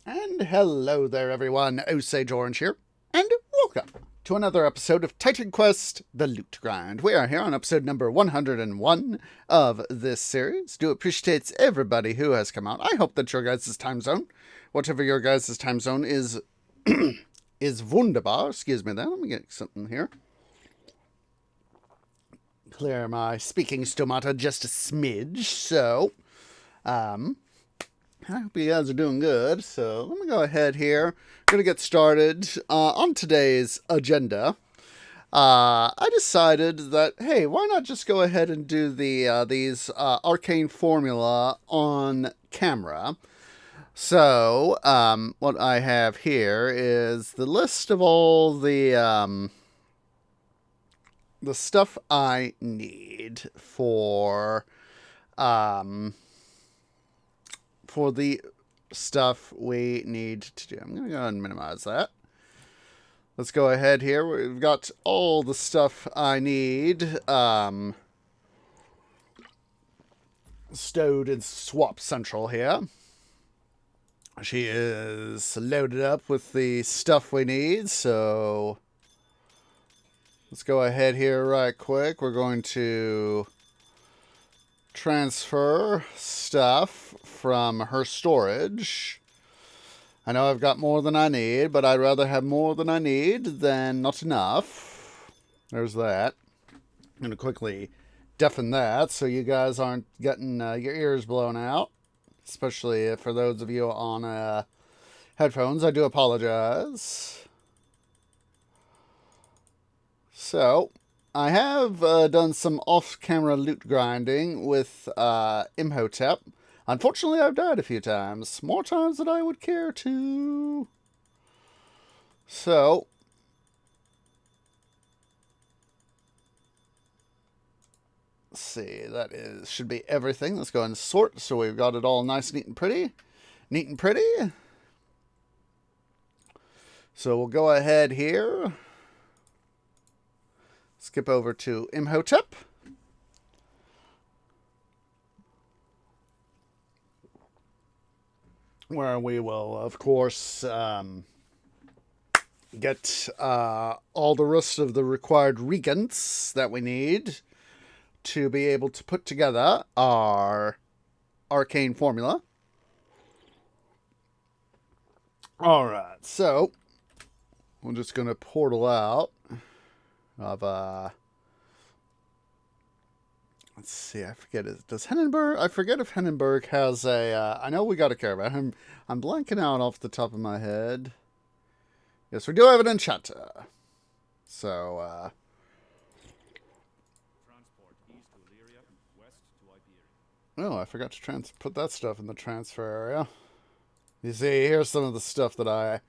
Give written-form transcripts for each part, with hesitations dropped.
And hello there, everyone. Osage Orange here, and welcome to another episode of Titan Quest: The Loot Grind. We are here on episode number 101 of this series. Do appreciate everybody who has come out. I hope that your guys' time zone, whatever your guys' time zone is, is wunderbar. Excuse me, then. Let me get something here. Clear my speaking stomata just a smidge. So, I hope you guys are doing good. So let me go ahead here. I'm going to get started on today's agenda. I decided that, hey, why not just go ahead and do these arcane formula on camera? So what I have here is the list of all the stuff I need for the stuff we need to do. I'm going to go ahead and minimize that. Let's go ahead here. We've got all the stuff I need stowed in Swap Central here. She is loaded up with the stuff we need, so let's go ahead here right quick. We're going to transfer stuff from her storage. I know I've got more than I need, but I'd rather have more than I need than not enough. There's that. I'm going to quickly deafen that so you guys aren't getting your ears blown out, especially for those of you on headphones. I do apologize. So, I have done some off-camera loot grinding with Imhotep. Unfortunately, I've died a few times. More times than I would care to. So, let's see. That should be everything. Let's go ahead and sort. So we've got it all nice, neat, and pretty. Neat and pretty. So we'll go ahead here. Skip over to Imhotep. Where we will, of course, get all the rest of the required regents that we need to be able to put together our arcane formula. Alright, so we're just going to portal out of let's see, I forget it. Does Hindenburg? I forget if Hindenburg has a. I know we got a caravan. I'm blanking out off the top of my head. Yes, we do have an enchanter. So, Transport east to Illyria, west to Iberia. oh, I forgot to put that stuff in the transfer area. You see, here's some of the stuff that I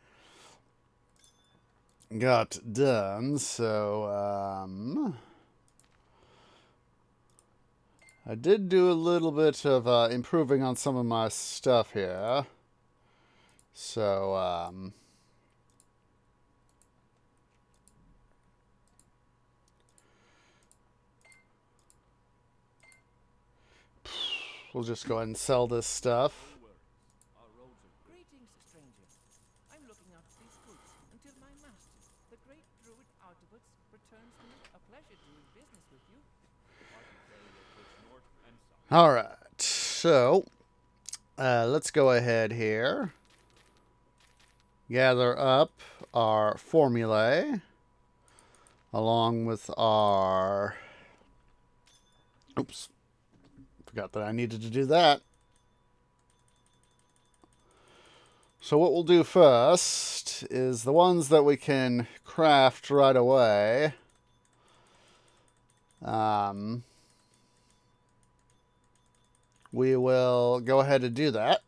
got done. So, I did do a little bit of improving on some of my stuff here. So, we'll just go ahead and sell this stuff. Greetings, stranger. I'm looking after these goods until my master, the great druid Artabots, returns to me. A pleasure doing business with you. I can carry your goods north and south. All right, so let's go ahead here. Gather up our formulae along with our. Oops, forgot that I needed to do that. So what we'll do first is the ones that we can craft right away. We will go ahead and do that.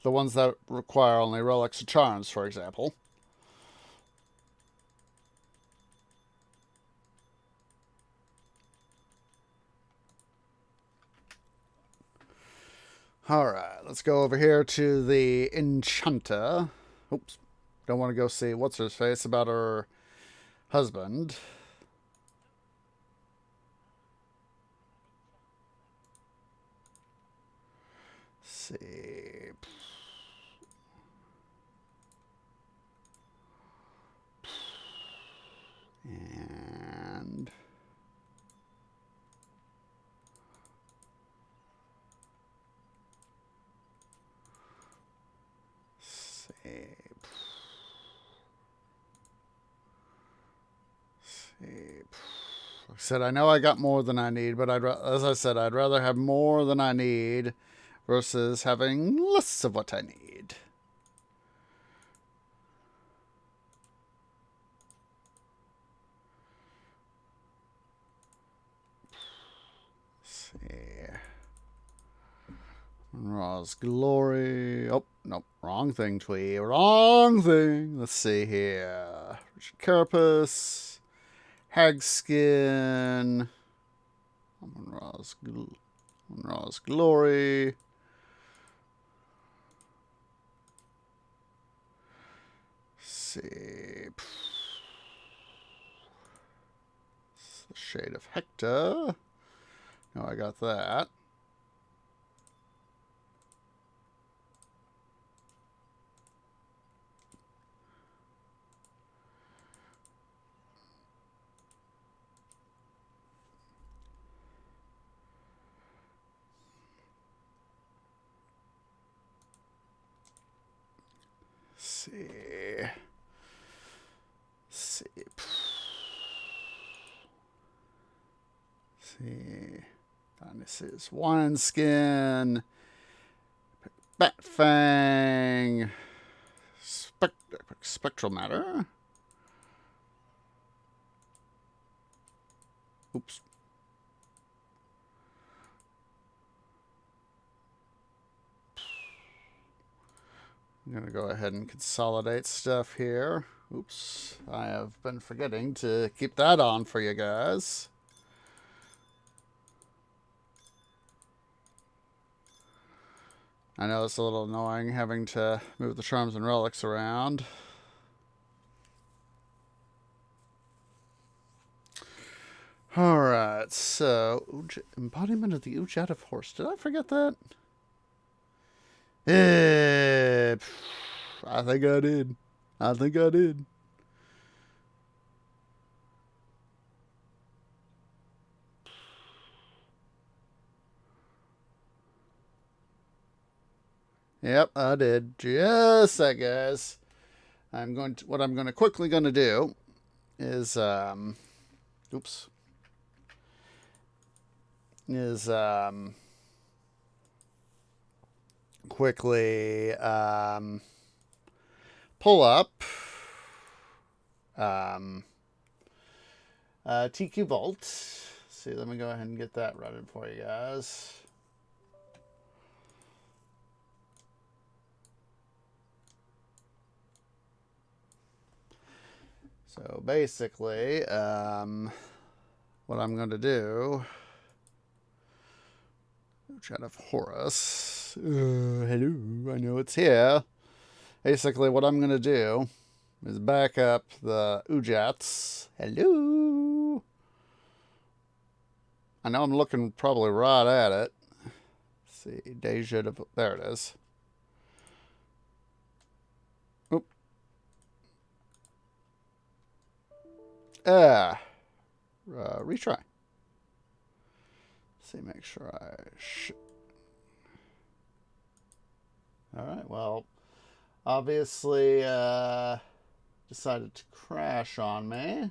The ones that require only relics or charms, for example. Alright, let's go over here to the Enchanter. Oops. Don't want to go see what's her face about her husband. Let's see. Like I said, I know I got more than I need, but as I said, I'd rather have more than I need versus having less of what I need. Let's see. Ra's Glory. Oh, nope. Wrong thing, Twee. Wrong thing. Let's see here. Richard Carapace. Hagskin. Ra's Glory. Let's see. The Shade of Hector. No, I got that. See. Dionysus Wineskin. Batfang. Spectral Matter. Oops. I'm going to go ahead and consolidate stuff here. Oops. I have been forgetting to keep that on for you guys. I know it's a little annoying having to move the charms and relics around. Alright, so embodiment of the Ujata Force. Did I forget that? I think I did. I think I did. Yep, I did. Just that, guys. What I'm going to quickly going to do is oops. Is quickly pull up TQ Vault. See, let me go ahead and get that running for you guys. So basically, what I'm going to do, Chat of Horus. Hello, I know it's here. Basically, what I'm going to do is back up the Ujats. Hello. I know I'm looking probably right at it. Let's see, Deja, there it is. Oop. Retry. Let's see, make sure Alright, well, obviously, decided to crash on me.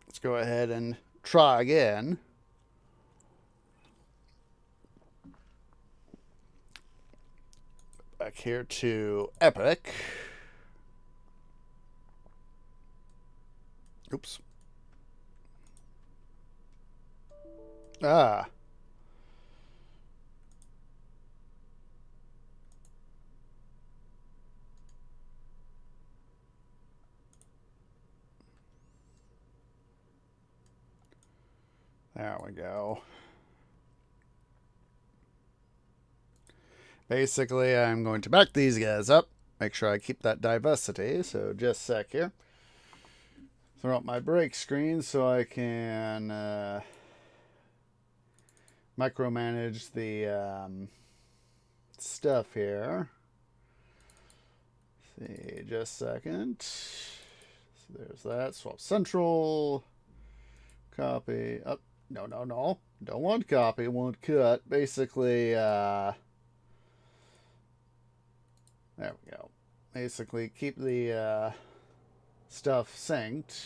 Let's go ahead and try again. Back here to Epic. Oops. Ah. There we go. Basically, I'm going to back these guys up. Make sure I keep that diversity. So just a sec here. Throw up my break screen so I can micromanage the stuff here. Let's see, just a second. So there's that. Swap central. Copy. Oh, no. Don't want copy, want cut. Basically, there we go. Basically, keep the stuff synced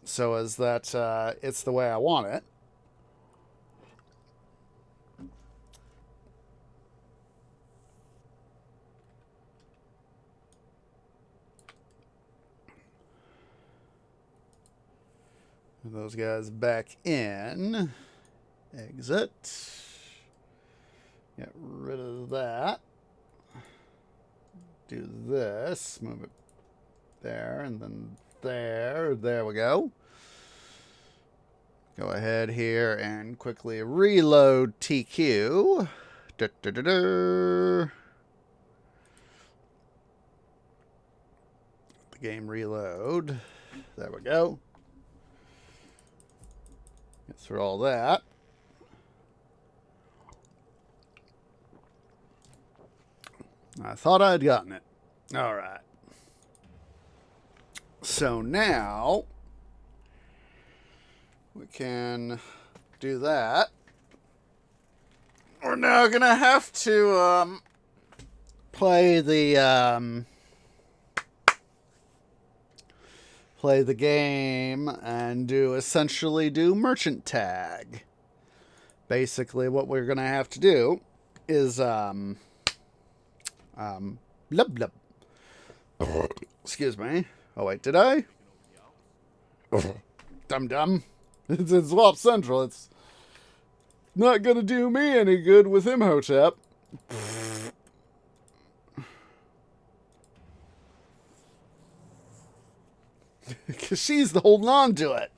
so as that it's the way I want it. Those guys back in. Exit. Get rid of that. Do this. Move it there and then there. There we go. Go ahead here and quickly reload TQ. The game reload. There we go. Get through all that. I thought I had gotten it. All right. So now we can do that. We're now going to have to play the game and essentially do merchant tag. Basically, what we're going to have to do is blub blub. Excuse me. Oh wait, did I? Dum. It's Swap Central. It's not gonna do me any good with Imhotep. Because she's holding on to it.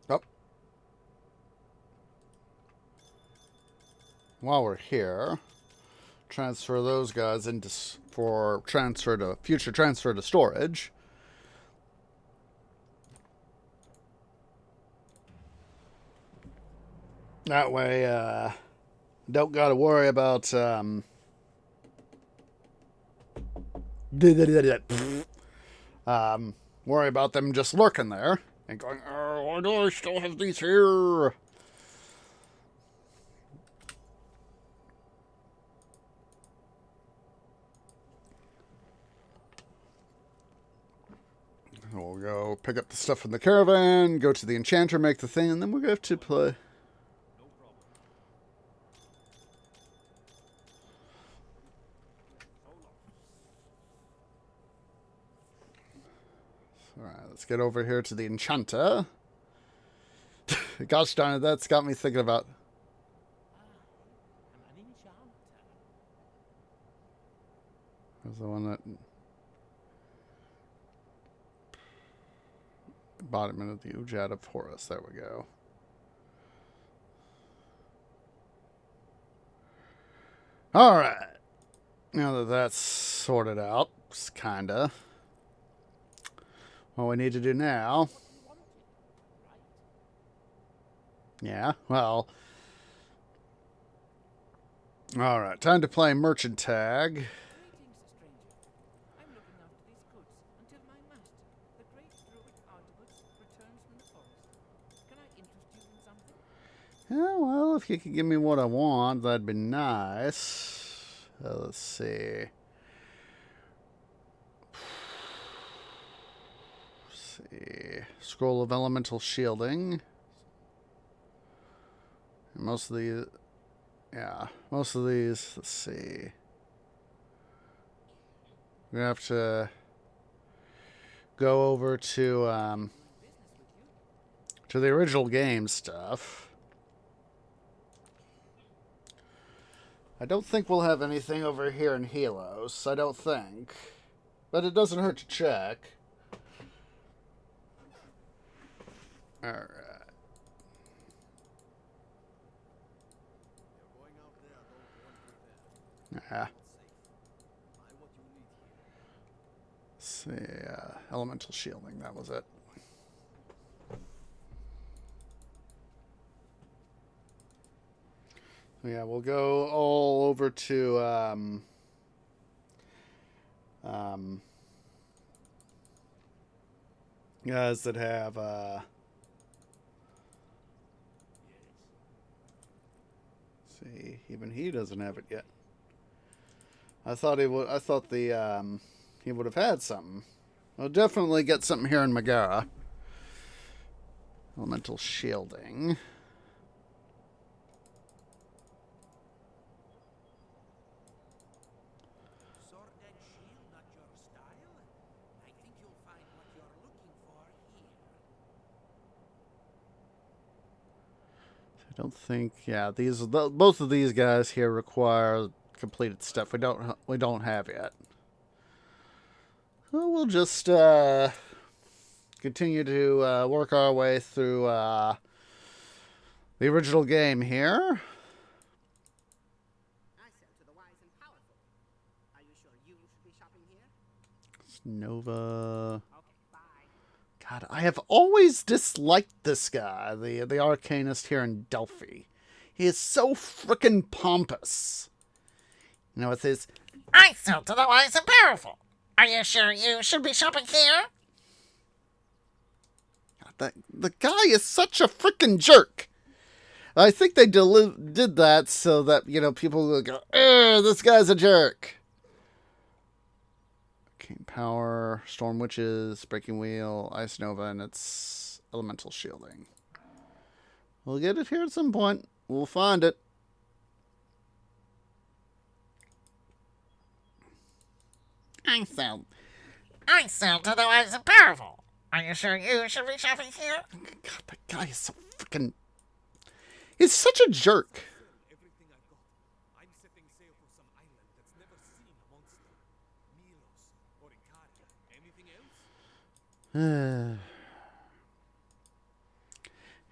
Oh. While we're here, transfer those guys into future transfer to storage. That way, don't gotta worry about worry about them just lurking there and going, oh, why do I still have these here? We'll go pick up the stuff from the caravan, go to the enchanter, make the thing, and then we're going to have to play. Alright, let's get over here to the enchanter. Gosh darn it, that's got me thinking about... There's the one that... Embodiment of the Ujat of Horus. There we go. Alright. Now that that's sorted out, kinda. What we need to do now... Yeah, well... Alright, time to play Merchant Tag. Yeah, well, if you could give me what I want, that'd be nice. Let's see. Scroll of Elemental Shielding. Most of these... Yeah, most of these... Let's see. We're going to have to go over to the original game stuff. I don't think we'll have anything over here in Helos. I don't think. But it doesn't hurt to check. Alright. Yeah. Let's see. Elemental Shielding. That was it. Yeah, we'll go all over to guys that have see, even he doesn't have it yet. I thought he would. I thought the he would have had something. I'll definitely get something here in Megara. Elemental shielding. Sword and shield, not your style? I think you'll find what you're looking for here. I don't think. Yeah, both of these guys here require completed stuff. We don't have yet. So we'll just continue to work our way through the original game here. I sell to the wise and powerful. Are you sure you should be shopping here? It's Nova. Okay, bye. God, I have always disliked this guy, the Arcanist here in Delphi. He is so frickin' pompous. You know, with his I sell to the wise and powerful. Are you sure you should be shopping here? the guy is such a frickin' jerk. I think they did that so that, you know, people will go, this guy's a jerk. Arcane Power, Storm Witches, Breaking Wheel, Ice Nova, and it's Elemental Shielding. We'll get it here at some point. We'll find it. I sell to the wise and powerful. Are you sure you should be shopping here? God, that guy is so frickin'... He's such a jerk. Everything I've got. I'm setting sail for some island that's never seen a monster. Milos or Icaria. Anything else?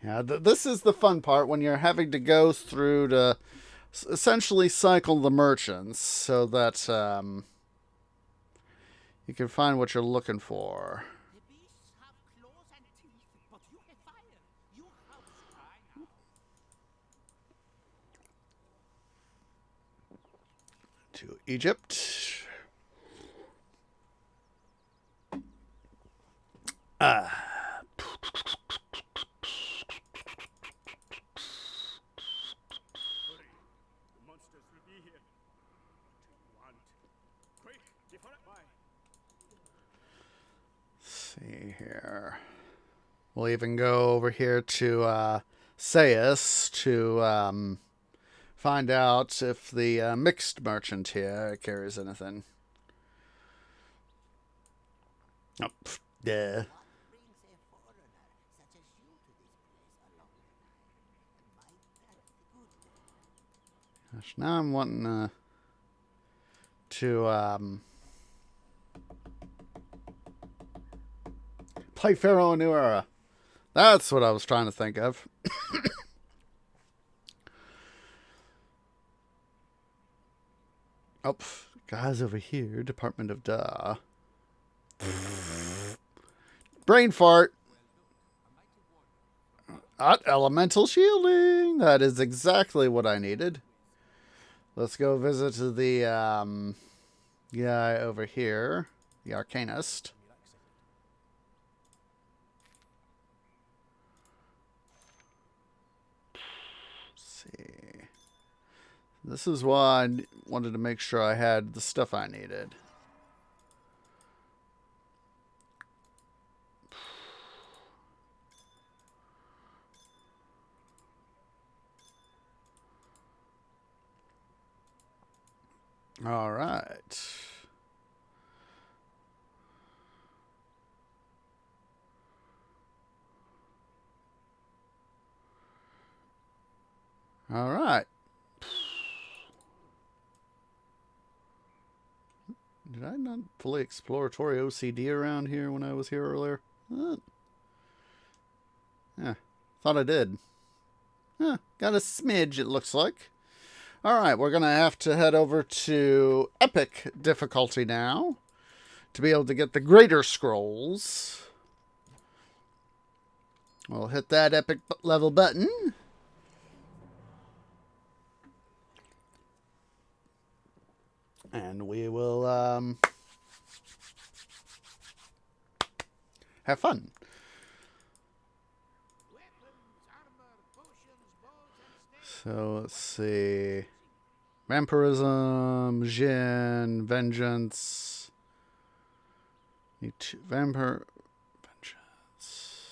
Yeah, this is the fun part when you're having to go through to essentially cycle the merchants so that you can find what you're looking for. The beasts have claws and teeth, but you have fire. You have fire. To Egypt. The monsters will be here. What do you want? Quick, before I... See here. We'll even go over here to Sayus to find out if the mixed merchant here carries anything. Oh, yeah. Brings a foreigner such as you to this place alone. Might that be good? Gosh, now I'm wanting to play Pharaoh New Era. That's what I was trying to think of. Oh, guys over here, Department of Da. Brain fart. Elemental shielding. That is exactly what I needed. Let's go visit the guy over here, the Arcanist. Let's see. This is why I wanted to make sure I had the stuff I needed. All right. All right. Did I not fully exploratory OCD around here when I was here earlier? Yeah, thought I did. Got a smidge, it looks like. Alright, we're going to have to head over to Epic difficulty now to be able to get the Greater Scrolls. We'll hit that Epic level button. And we will have fun. Weapons, armor, potions, bows, and staves. So let's see. Vampirism, Jin, Vengeance. Need two Vampire Vengeance.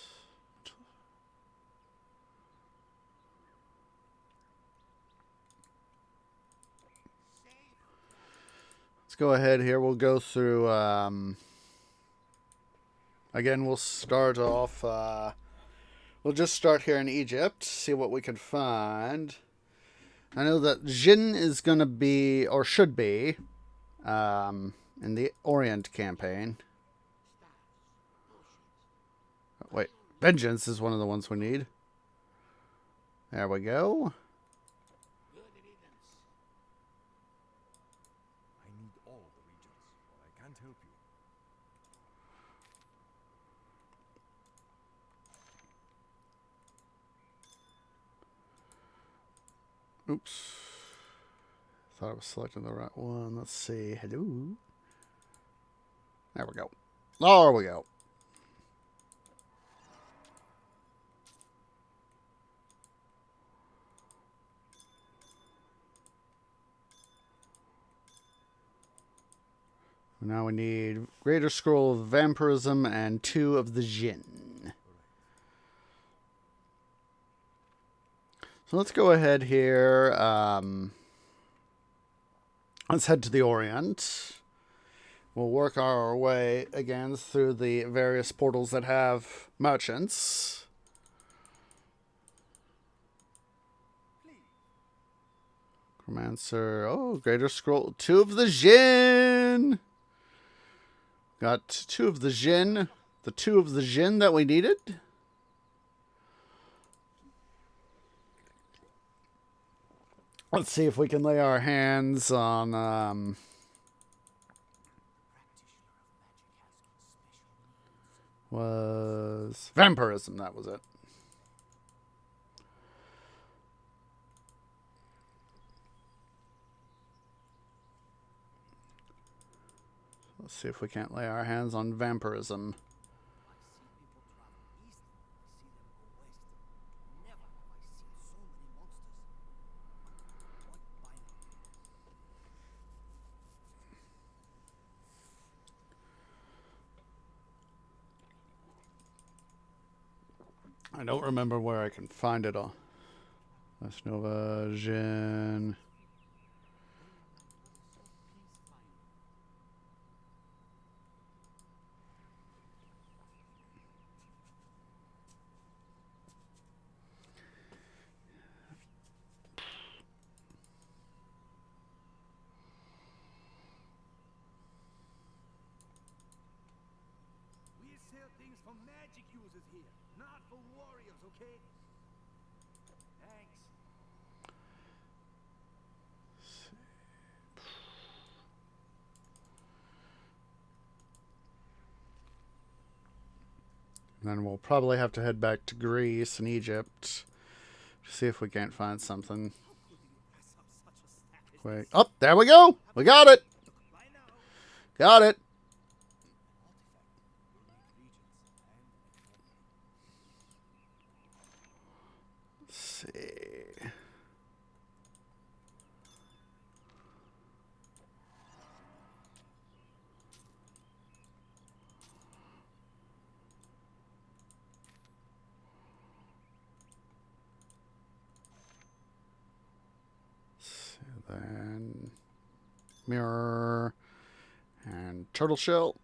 Let's go ahead here. We'll go through. Again, we'll start off. We'll just start here in Egypt, see what we can find. I know that Jin is going to be, or should be, in the Orient campaign. Wait, Vengeance is one of the ones we need. There we go. Good riddance. I need all the regions, or I can't help you. Oops. Thought I was selecting the right one. Let's see. Hello. There we go. There we go. Now we need Greater Scroll of Vampirism and 2 of the Jinn. So let's go ahead here. Let's head to the Orient. We'll work our way again through the various portals that have merchants. Chromancer. Oh, Greater Scroll. 2 of the Jinn. Got 2 of the Jinn. The 2 of the Jinn that we needed. Let's see if we can lay our hands on was vampirism, that was it. Let's see if we can't lay our hands on vampirism. I don't remember where I can find it all. West Nova, Jin. We sell things for magic users here, not for warriors, okay? Thanks. And then we'll probably have to head back to Greece and Egypt to see if we can't find something. Quick. Oh, there we go. We got it. Got it. Let's see. Then mirror and turtle shell.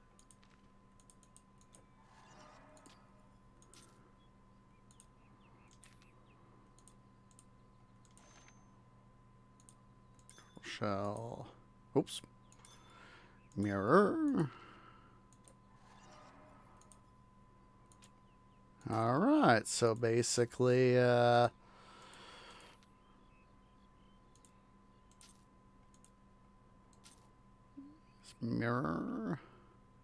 Turtle shell. Oops. Mirror. All right. So basically, mirror.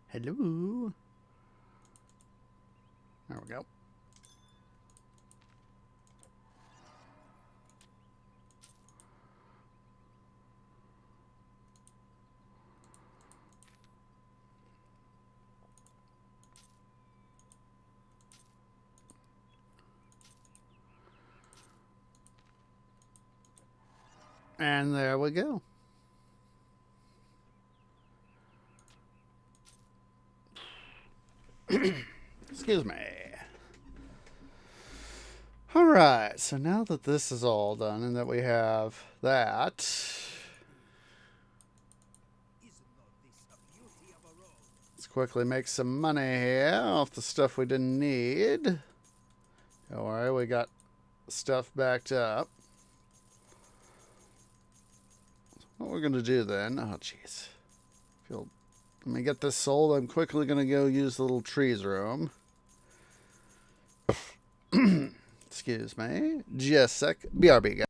Hello. There we go. And there we go. Excuse me. Alright, so now that this is all done and that we have that, let's quickly make some money here off the stuff we didn't need. Alright, we got stuff backed up. What we're going to do then, oh jeez. Let me get this sold. I'm quickly going to go use the little trees room. Excuse me. Just a sec. BRB, guys.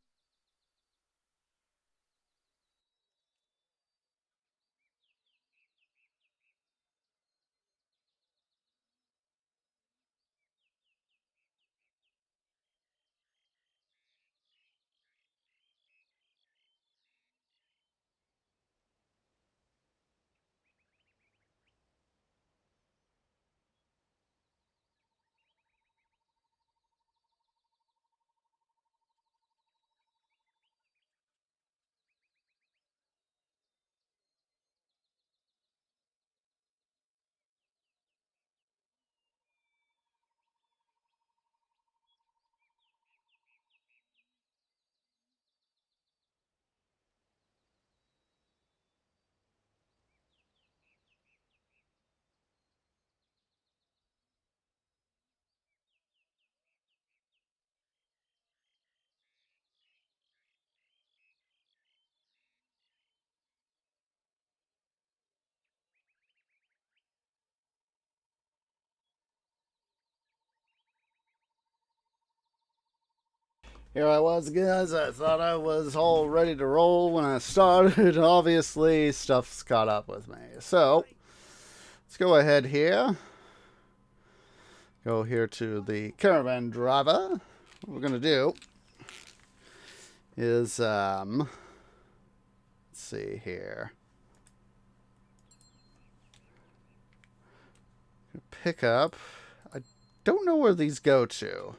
Here I was, guys. I thought I was all ready to roll when I started. Obviously, stuff's caught up with me. So, let's go ahead here. Go here to the caravan driver. What we're going to do is, let's see here. Pick up. I don't know where these go to.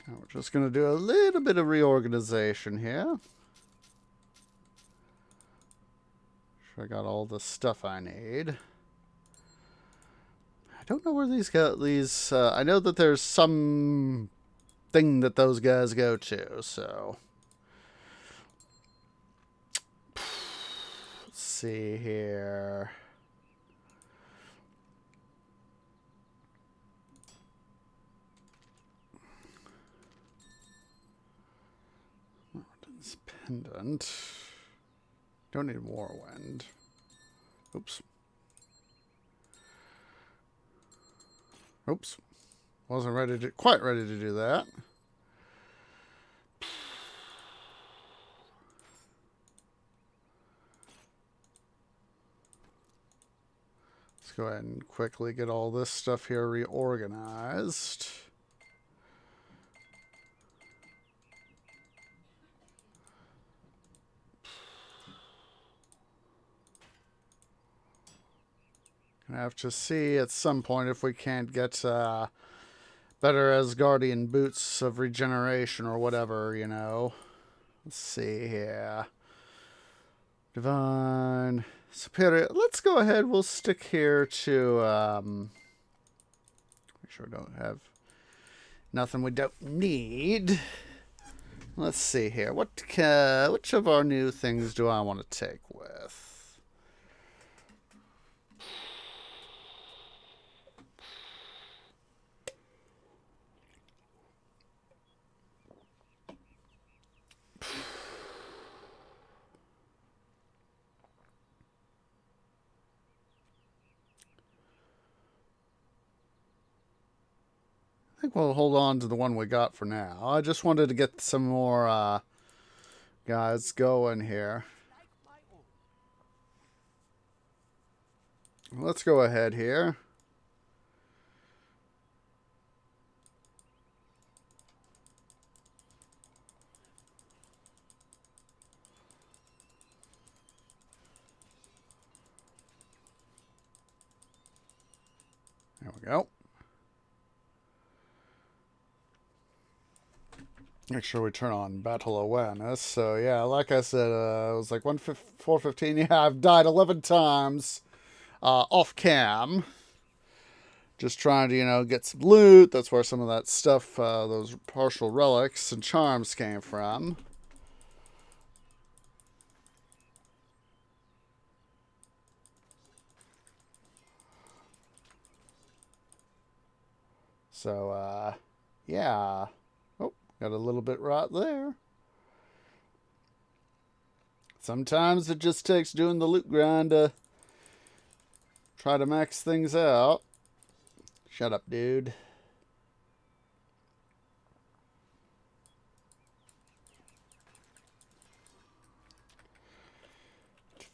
Now we're just going to do a little bit of reorganization here. Sure I got all the stuff I need. I don't know where these go. I know that there's some thing that those guys go to, so. Let's see here. Pendant. Don't need Warwind. Oops. Oops. Wasn't quite ready to do that. Let's go ahead and quickly get all this stuff here reorganized. Gonna have to see at some point if we can't get better Asgardian boots of regeneration or whatever, you know. Let's see here. Divine Superior. Let's go ahead. We'll stick here to make sure we don't have nothing we don't need. Let's see here. Which of our new things do I want to take with? I think we'll hold on to the one we got for now. I just wanted to get some more guys going here. Let's go ahead here. There we go. Make sure we turn on battle awareness. So yeah, like I said, it was like 4:15. Yeah, I've died 11 times off cam. Just trying to, get some loot. That's where some of that stuff, those partial relics and charms came from. So, yeah. Oh, got a little bit right there. Sometimes it just takes doing the loot grind to try to max things out. Shut up, dude.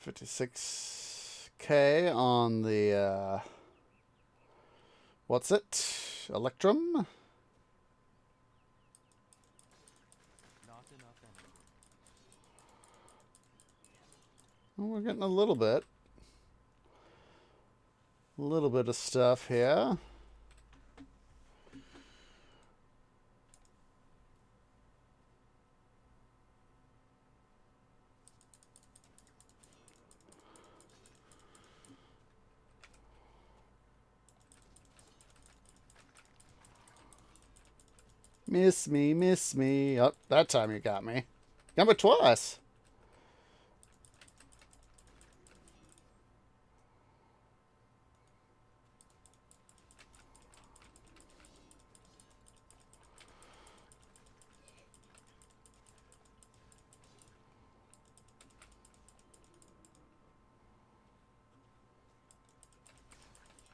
$56K on the, what's it? Electrum? Not enough energy. Well, we're getting a little bit. A little bit of stuff here. Miss me, miss me. Oh, that time you got me. Got me twice.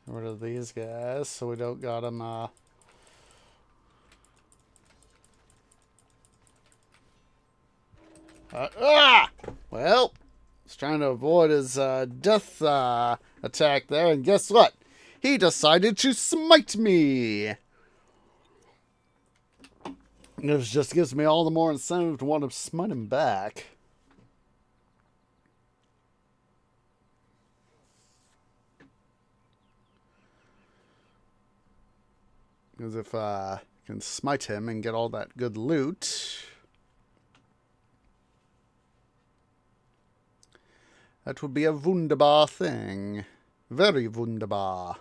Get rid of these guys so we don't got them, well, was trying to avoid his death attack there, and guess what? He decided to smite me. It just gives me all the more incentive to want to smite him back. Because if I can smite him and get all that good loot, that would be a wunderbar thing. Very wunderbar.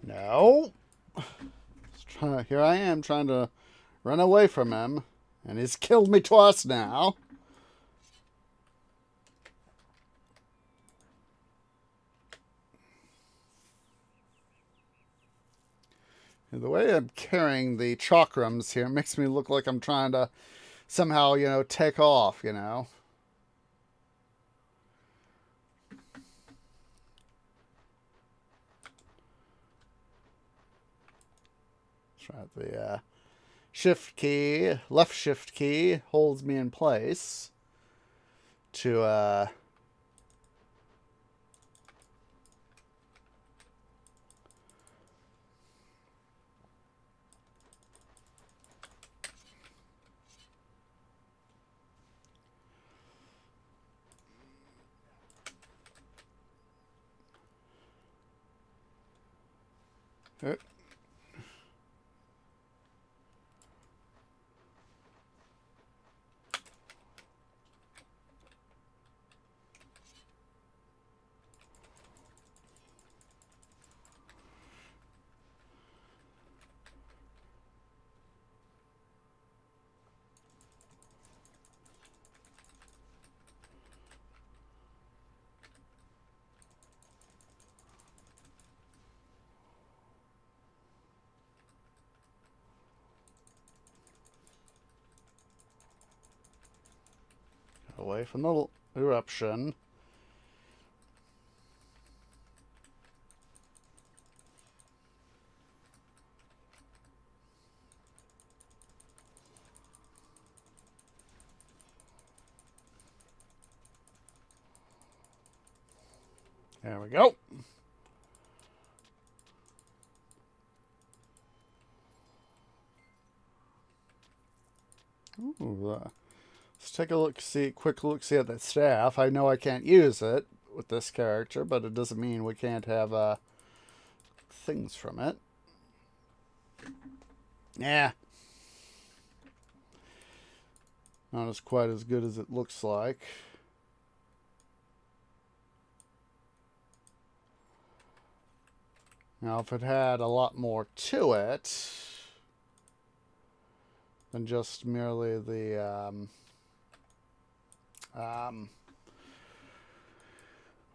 No. Here I am trying to run away from him, and he's killed me twice now. And the way I'm carrying the chakrams here makes me look like I'm trying to somehow, take off, Right, the shift key, left shift key, holds me in place to away from the eruption. There we go. Ooh, let's take a look, quick look, see at that staff. I know I can't use it with this character, but it doesn't mean we can't have things from it. Yeah. Not as quite as good as it looks like. Now, if it had a lot more to it than just merely the,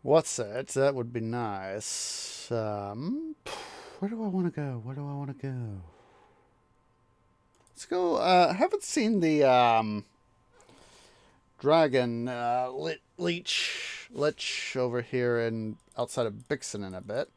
what's it? That would be nice. Where do I want to go? Where do I want to go? Let's go, I haven't seen the, dragon, lich over here in, outside of Bixen in a bit.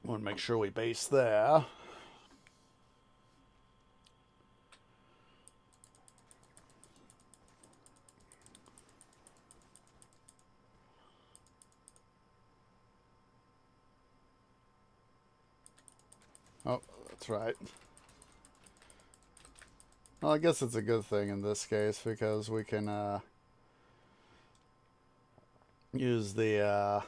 Want to make sure we base there. Oh, that's right. Well, I guess it's a good thing in this case because we can use the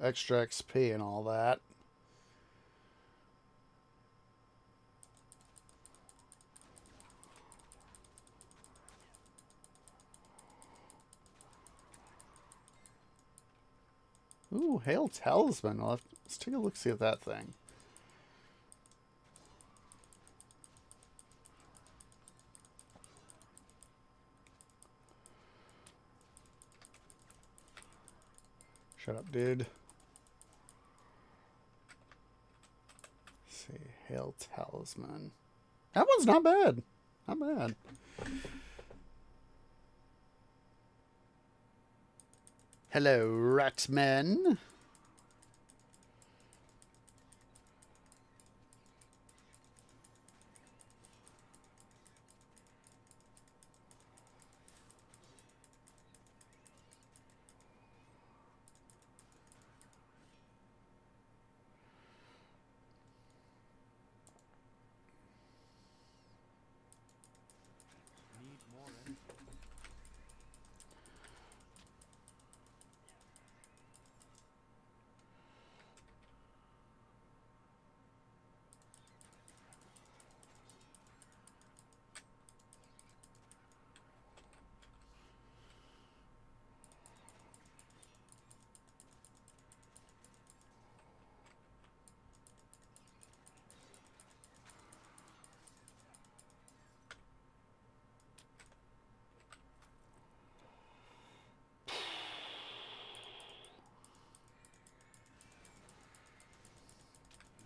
extra XP and all that. Ooh, Hail Talisman. Let's take a look, see at that thing. Shut up, dude. Let's see, Hail Talisman. That one's not bad. Not bad. Hello, Ratman. Need more energy.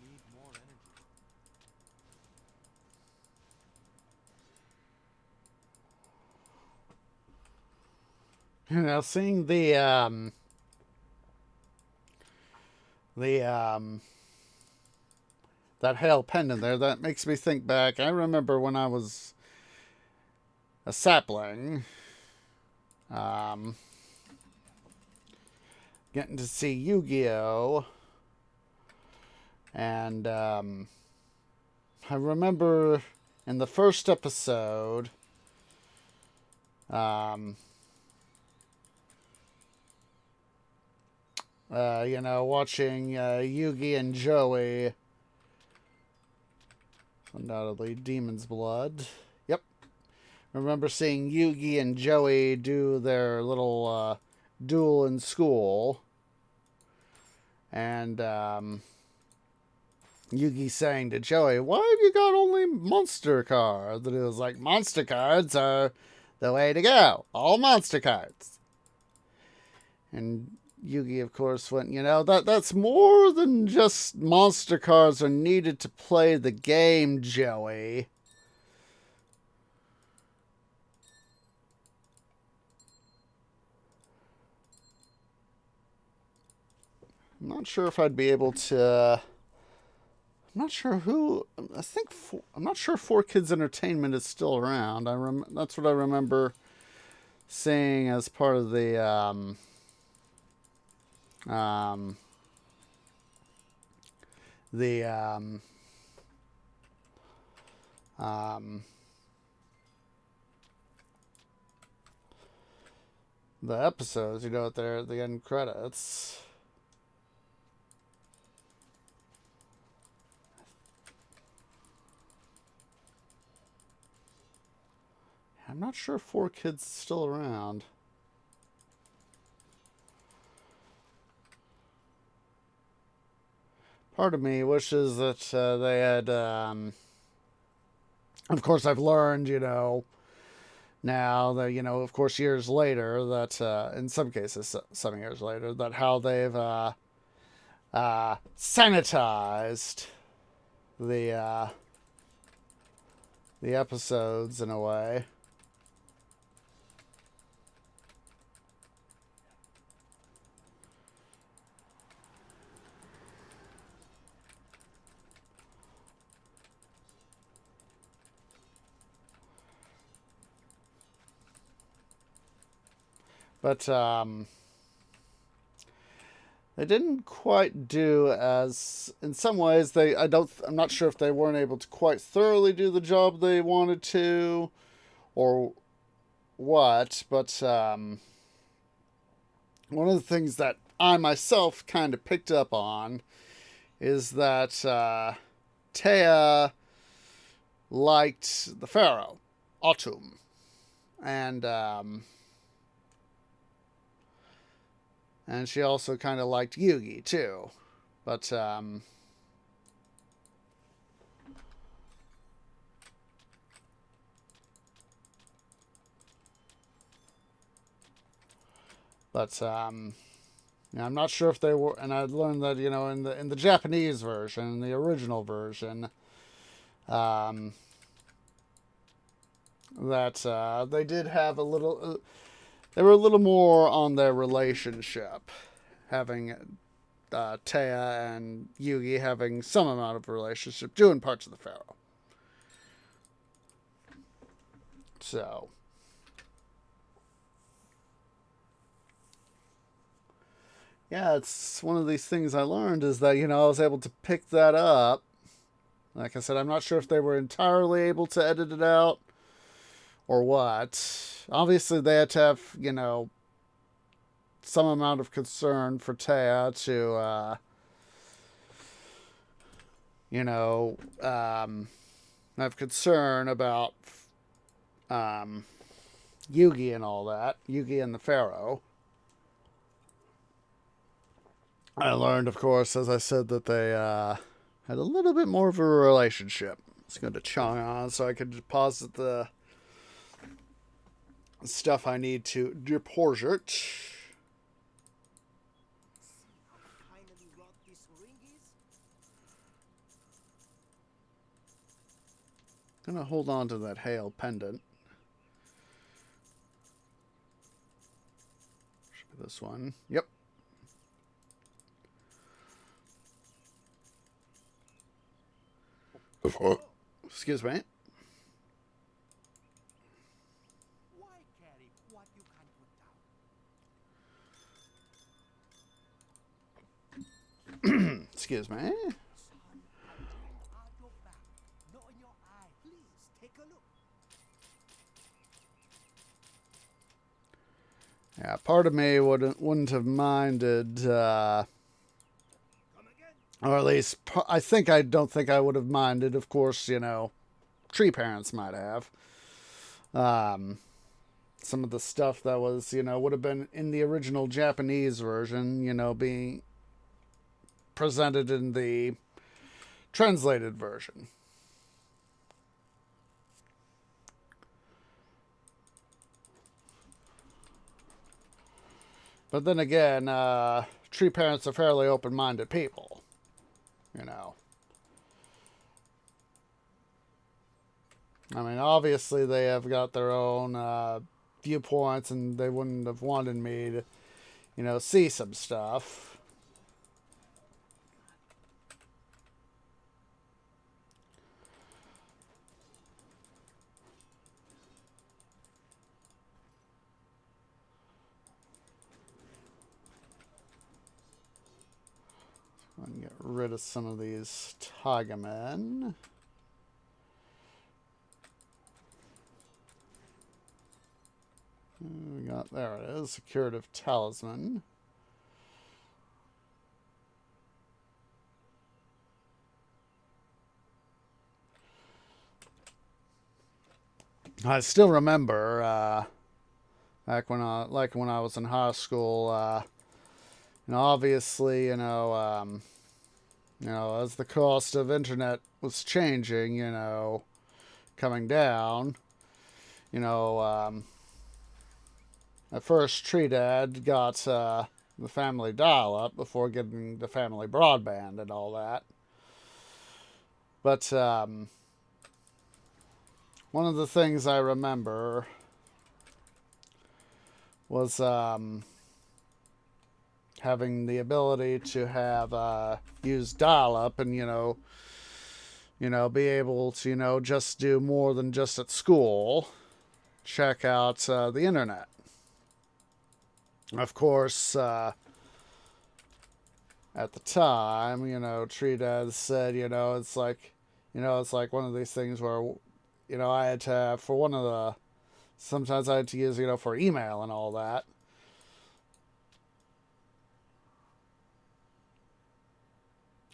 Need more energy. Now, seeing that Hail pendant there, that makes me think back. I remember when I was a sapling, getting to see Yu-Gi-Oh! And I remember in the first episode, you know, watching Yugi and Joey, undoubtedly Demon's Blood. Yep. Remember seeing Yugi and Joey do their little duel in school. And Yugi saying to Joey, "Why have you got only monster cards?" And it was like, monster cards are the way to go. All monster cards. And Yugi, of course, went, you know, that's more than just monster cards are needed to play the game, Joey. I'm not sure if I'd be able to. I'm not sure who. I'm not sure 4Kids Entertainment is still around. That's what I remember seeing as part of the the the episodes, at the end credits. I'm not sure 4Kids is still around. Part of me wishes that they had. Of course, I've learned, now that, of course, years later, that in some cases, some years later, that how they've sanitized the episodes in a way. But they didn't quite do as, in some ways, I'm not sure if they weren't able to quite thoroughly do the job they wanted to, or what, but one of the things that I myself kind of picked up on is that Taya liked the Pharaoh, Autumn, and she also kind of liked Yugi, too. But, I'm not sure if they were, and I learned that, in the Japanese version, the original version, that they did have a little... they were a little more on their relationship, having Taya and Yugi having some amount of relationship, doing parts of the Pharaoh. So, yeah, it's one of these things I learned is that, I was able to pick that up. Like I said, I'm not sure if they were entirely able to edit it out or what. Obviously, they had to have, some amount of concern for Taya to, have concern about Yugi and all that. Yugi and the Pharaoh. I learned, of course, as I said, that they had a little bit more of a relationship. Let's go to Chang'an so I could deposit the stuff I need to deposit. Finally, what this ring is? Gonna hold on to that Hail pendant. Should be this one. Yep. Excuse me. Why carry what you can put down? Excuse me. Sun and moon are your back, not in your eye. Please take a look. Yeah, part of me wouldn't have minded, Come again. or at least I don't think I would have minded. Of course, Tree Parents might have. Some of the stuff that was, would have been in the original Japanese version, being presented in the translated version. But then again, Tree Parents are fairly open-minded people, I mean, obviously they have got their own viewpoints, and they wouldn't have wanted me to, see some stuff. Get rid of some of these Tiger Men. We got, there it is, a curative talisman. I still remember back when I was in high school. Obviously, as the cost of internet was changing, coming down, at first Tree Dad got the family dial-up before getting the family broadband and all that. But one of the things I remember was having the ability to have use dial-up and be able to just do more than just at school, check out the internet. Of course, at the time, Tree Dad said, it's like one of these things where, I had to have for one of the, sometimes I had to use, for email and all that.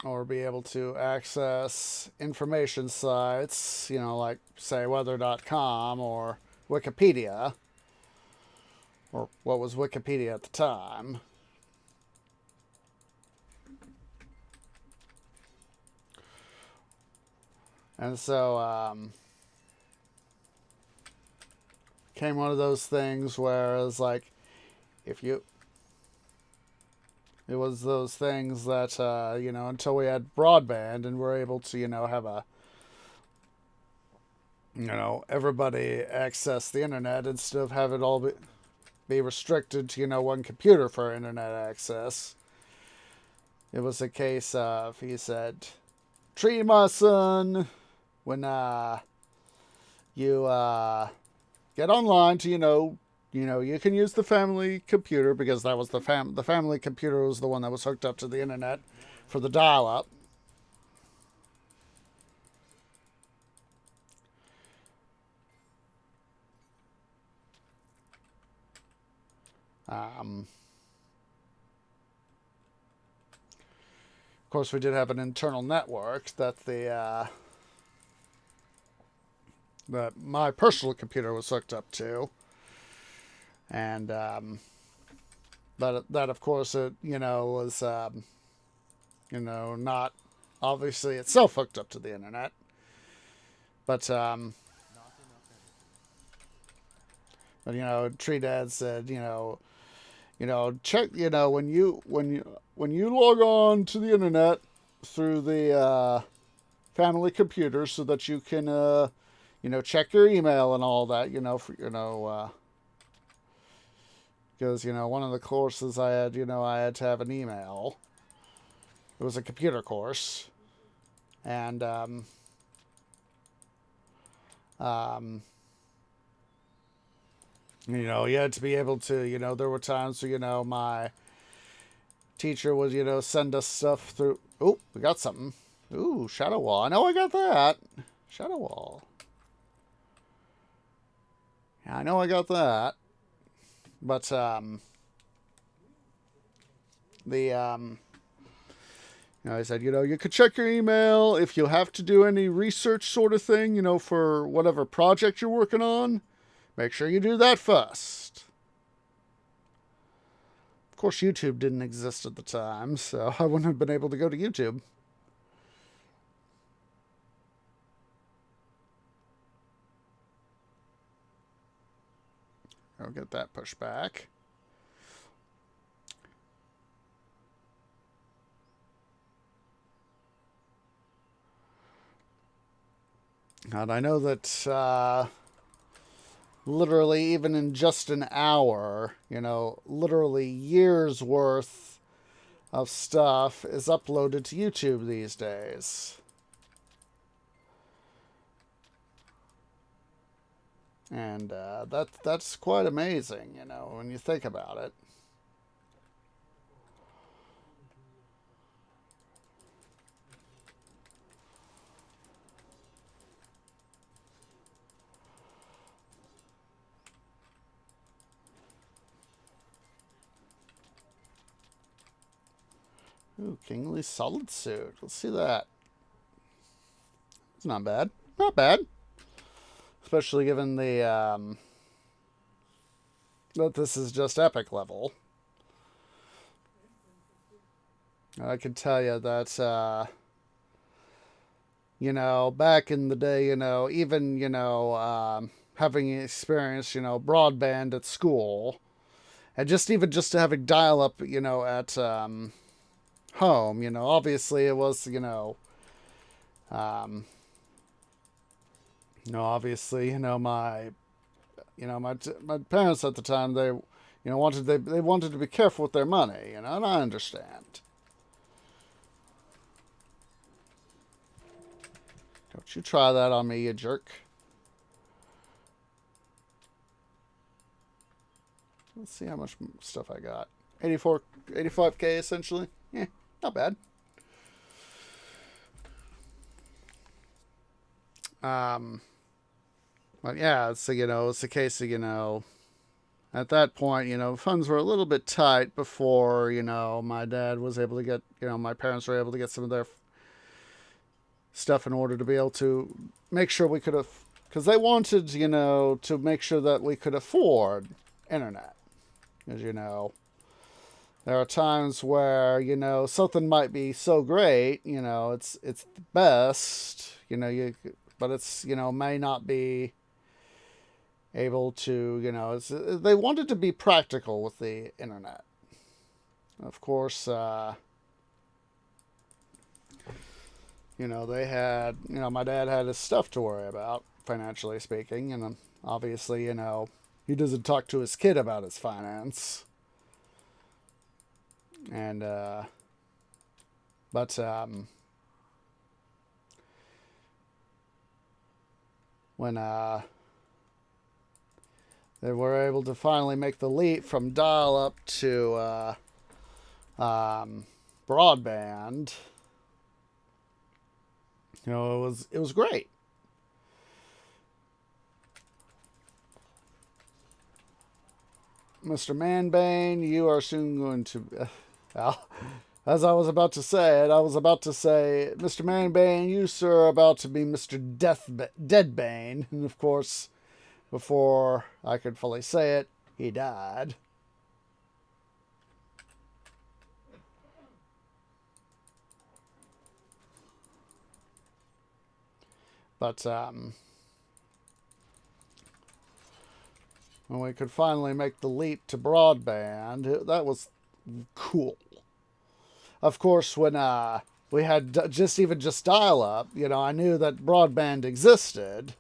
Or be able to access information sites, like, say, weather.com or Wikipedia. Or what was Wikipedia at the time. And so, came one of those things where it was like, it was those things that, until we had broadband and we're able to, have everybody access the internet instead of have it all be restricted to, one computer for internet access. It was a case of, he said, Tree, my son, when you get online to, you can use the family computer, because that was the family computer was the one that was hooked up to the internet for the dial-up. Of course, we did have an internal network that that my personal computer was hooked up to, and that of course it was not obviously itself hooked up to the internet, but Tree Dad said check when you log on to the internet through the family computer so that you can check your email and all that, because one of the courses I had I had to have an email. It was a computer course, and you had to be able to, there were times where, my teacher would, send us stuff through. Oh, we got something. Ooh, Shadow Wall. I know I got that. Shadow Wall. Yeah, I know I got that. But, I said, you could check your email if you have to do any research sort of thing, for whatever project you're working on. Make sure you do that first. Of course, YouTube didn't exist at the time, so I wouldn't have been able to go to YouTube. I'll get that pushed back. And I know that literally even in just an hour, literally years worth of stuff is uploaded to YouTube these days. And that's quite amazing, when you think about it. Ooh, Kingly Solid Suit. Let's see that. It's not bad. Not bad. Especially given the, that this is just epic level. I can tell you that, you know, back in the day, you know, even, you know, having experienced, you know, broadband at school, and just having dial-up, you know, at home, you know, obviously it was, obviously, my my parents at the time, they, they wanted to be careful with their money, you know, and I understand. Don't you try that on me, you jerk. Let's see how much stuff I got. 85K essentially. Yeah, not bad. But yeah, it's it's a case of, at that point, funds were a little bit tight before, my dad was able to get, my parents were able to get some of their stuff in order to be able to make sure we could have, because they wanted, to make sure that we could afford internet. As there are times where, something might be so great, it's the best, but it's, may not be able to, they wanted to be practical with the internet. Of course, they had, my dad had his stuff to worry about, financially speaking, and obviously, he doesn't talk to his kid about his finance. And, but, when, they were able to finally make the leap from dial-up to, broadband, it was great. Mr. Manbane, you are soon going to... as I was about to say it, Mr. Manbane, you, sir, are about to be Mr. Deadbane. And, of course, before I could fully say it, he died. But, when we could finally make the leap to broadband, that was cool. Of course, when we had just dial-up, I knew that broadband existed.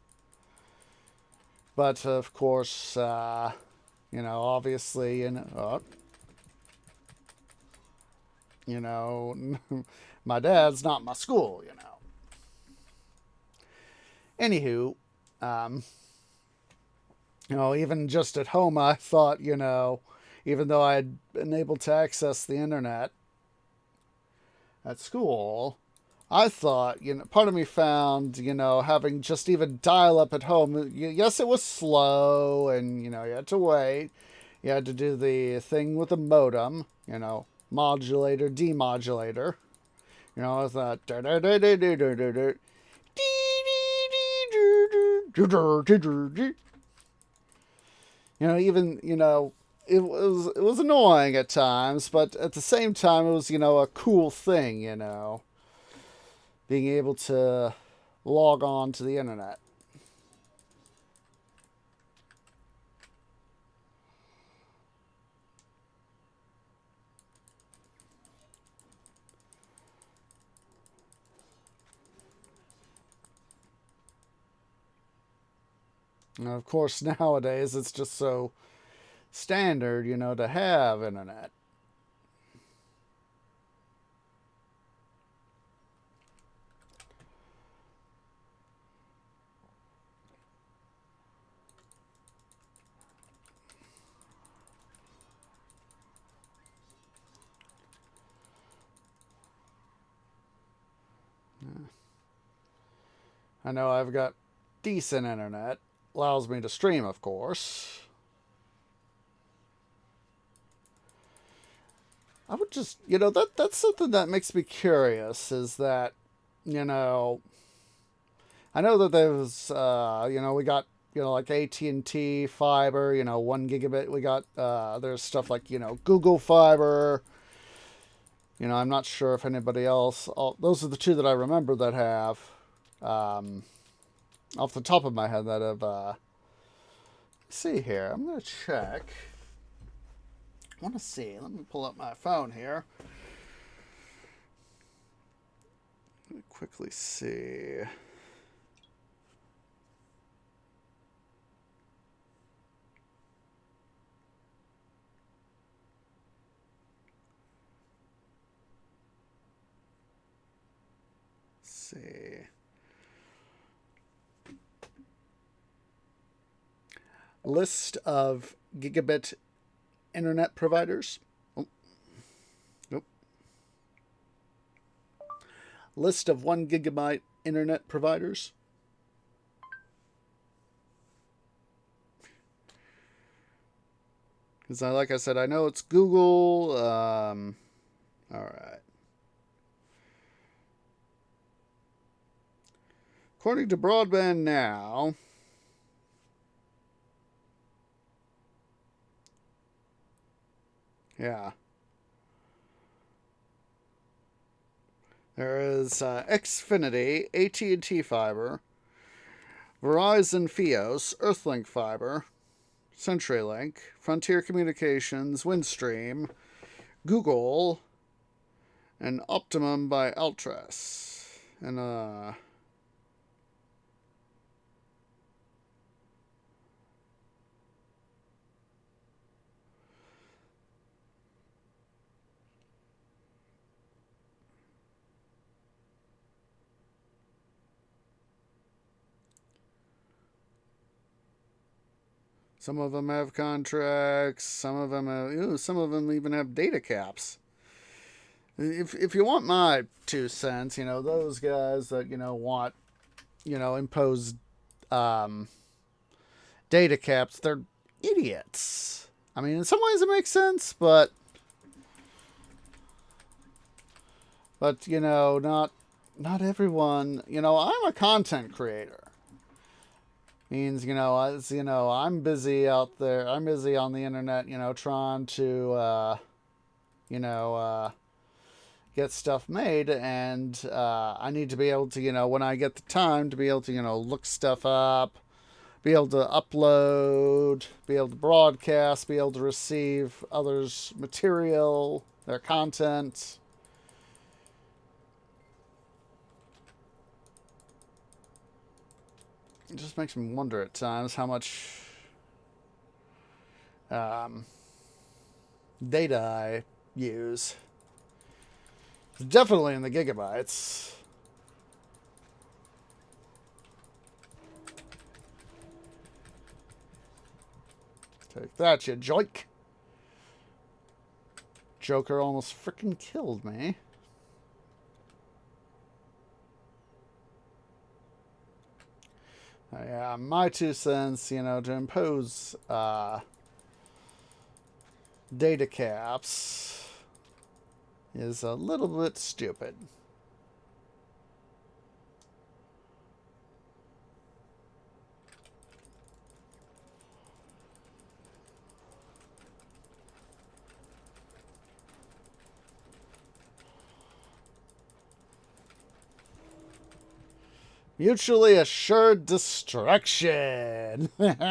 But, of course, obviously, my dad's not my school, Anywho, even just at home, I thought, even though I had been able to access the internet at school, I thought, part of me found, having just even dial-up at home, yes, it was slow, and, you had to wait. You had to do the thing with the modem, modulator, demodulator. With that, even, it was annoying at times, but at the same time, it was, a cool thing, being able to log on to the internet. And of course, nowadays, it's just so standard, to have internet. I know I've got decent internet. Allows me to stream, of course. I would just, that's something that makes me curious is that, you know, I know that there's, we got, like AT&T fiber, 1 gigabit. We got, there's stuff like, Google fiber. I'm not sure if anybody else, those are the two that I remember that have, off the top of my head that have, let's see here. I'm going to check. I want to see. Let me pull up my phone here. Let me quickly see. See. List of gigabit internet providers. Oh. Nope. List of 1 gigabyte internet providers. Because like I said, I know it's Google. All right. According to Broadband Now, yeah, there is Xfinity, AT&T Fiber, Verizon Fios, Earthlink Fiber, CenturyLink, Frontier Communications, Windstream, Google, and Optimum by Altras. And some of them have contracts. Some of them have, some of them even have data caps. If you want my 2 cents, those guys that want impose data caps, they're idiots. I mean, in some ways it makes sense, but not everyone. I'm a content creator. Means, I'm busy out there. I'm busy on the internet, trying to, get stuff made. And I need to be able to, when I get the time, to be able to, look stuff up, be able to upload, be able to broadcast, be able to receive others' material, their content. It just makes me wonder at times how much data I use. It's definitely in the gigabytes. Take that, you joik. Joker almost freaking killed me. Yeah, my 2 cents, to impose data caps is a little bit stupid. Mutually assured destruction. What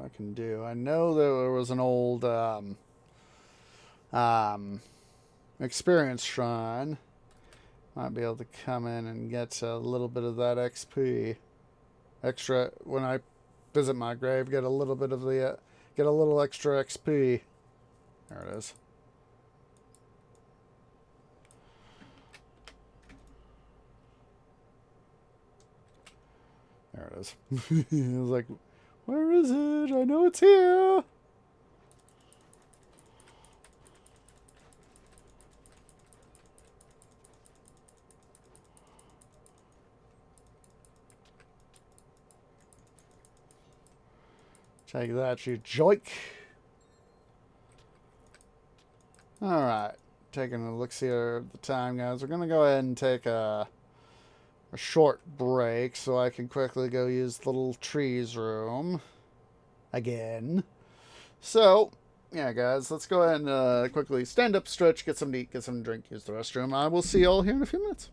I can do. I know there was an old experience shrine. Might be able to come in and get a little bit of that XP. Extra when I visit my grave, get a little bit of the get a little extra XP. There it is. There it is. I was like, where is it? I know it's here. Take that, you joik. Alright. Taking a look here at the time, guys. We're going to go ahead and take a short break so I can quickly go use the little trees room again. So, yeah, guys, let's go ahead and quickly stand up, stretch, get something to eat, get something to drink, use the restroom. I will see you all here in a few minutes.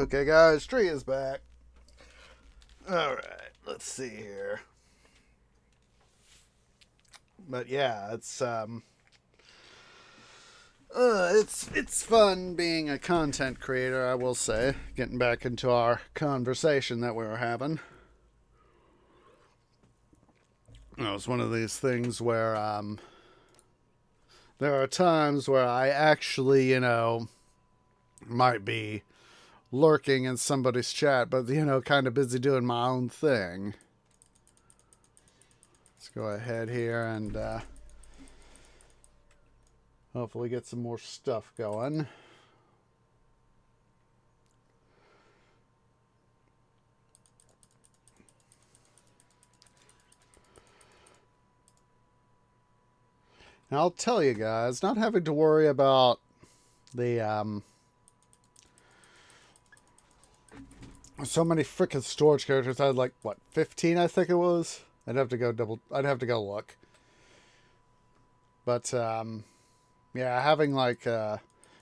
Okay, guys, tree is back. All right, let's see here. But yeah, it's It's fun being a content creator, I will say. Getting back into our conversation that we were having. It's one of these things where there are times where I actually, might be lurking in somebody's chat, but, kind of busy doing my own thing. Let's go ahead here and hopefully get some more stuff going. And I'll tell you guys, not having to worry about the so many freaking storage characters. I had like 15 I think it was. I'd have to go look. But yeah, having not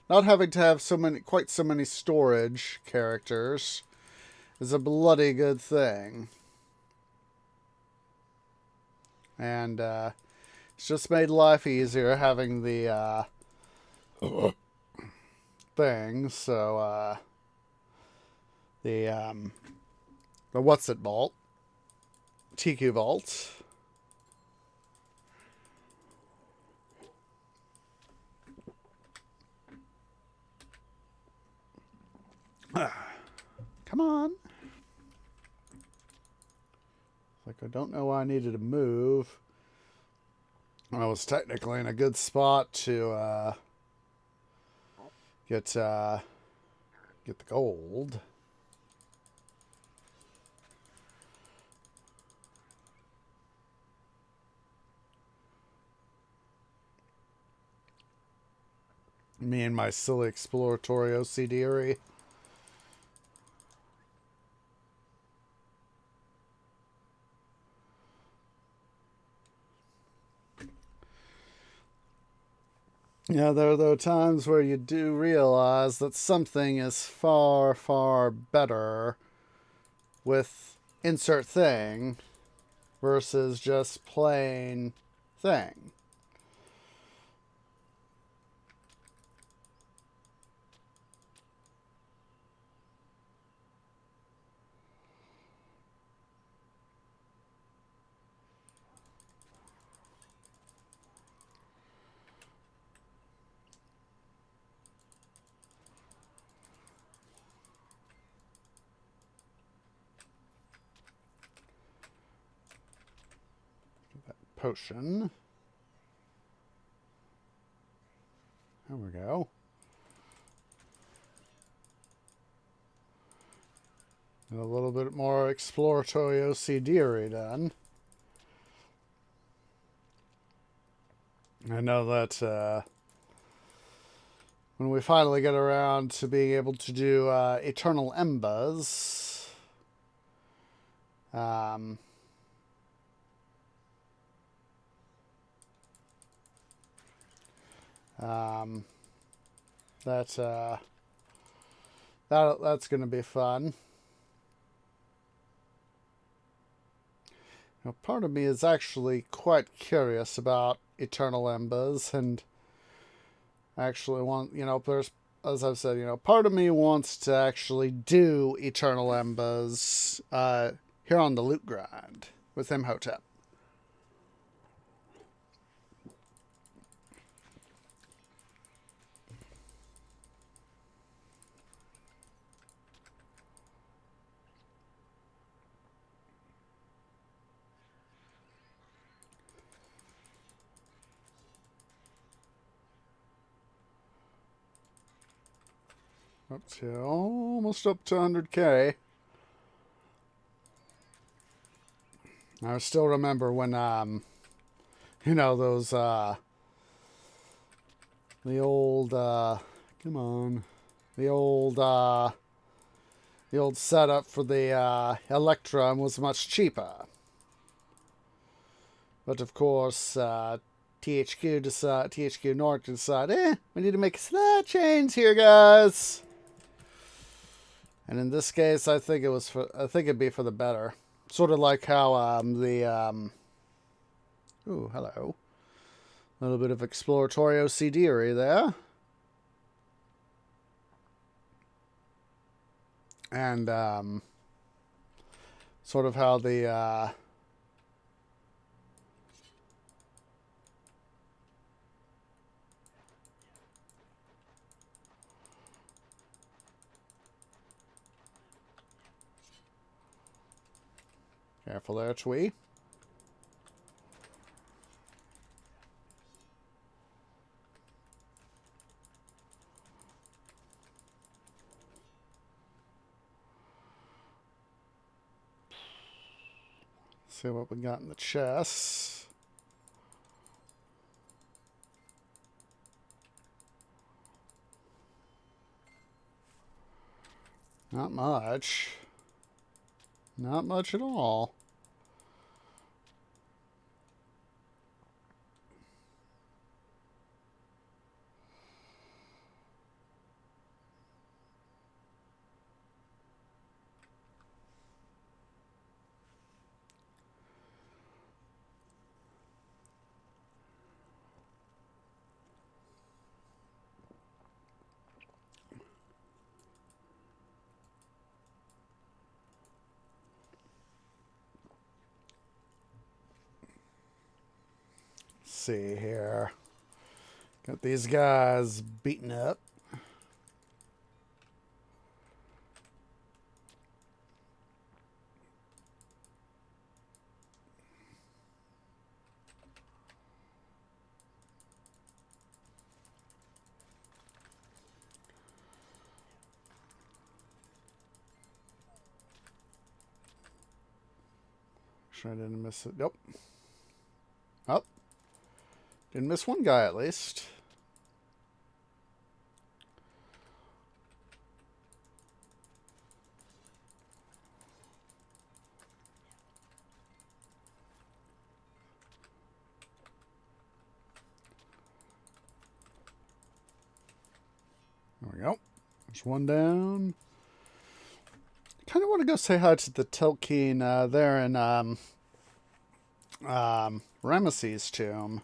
having to have quite so many storage characters is a bloody good thing. And it's just made life easier having the thing. So the what's it vault, TQ vault. Come on. Like, I don't know why I needed to move. I was technically in a good spot to get the gold. Me and my silly exploratory OCD-ery. Yeah, there are times where you do realize that something is far, far better with insert thing versus just plain thing. Potion. There we go. And a little bit more exploratory OCD done. I know that when we finally get around to being able to do Eternal Embers, that's going to be fun. Now, part of me is actually quite curious about Eternal Embers, and I actually want, there's, as I've said, part of me wants to actually do Eternal Embers here on the Loot Grind with Imhotep. Up to almost up to 100K. I still remember when, those, the old, come on, the old setup for the Electrum was much cheaper. But of course, THQ Nordic decided, we need to make a slight change here, guys. And in this case, I think it'd be for the better. Sort of like how ooh, hello. A little bit of exploratory OCD-ery there. And sort of how the careful there, Twee. See what we got in the chest. Not much. Not much at all. See here. Got these guys beaten up. Sure I didn't miss it. Nope. Oh. Didn't miss one guy at least. There we go. There's one down. Kind of want to go say hi to the Telkeen there in Ramesses' tomb.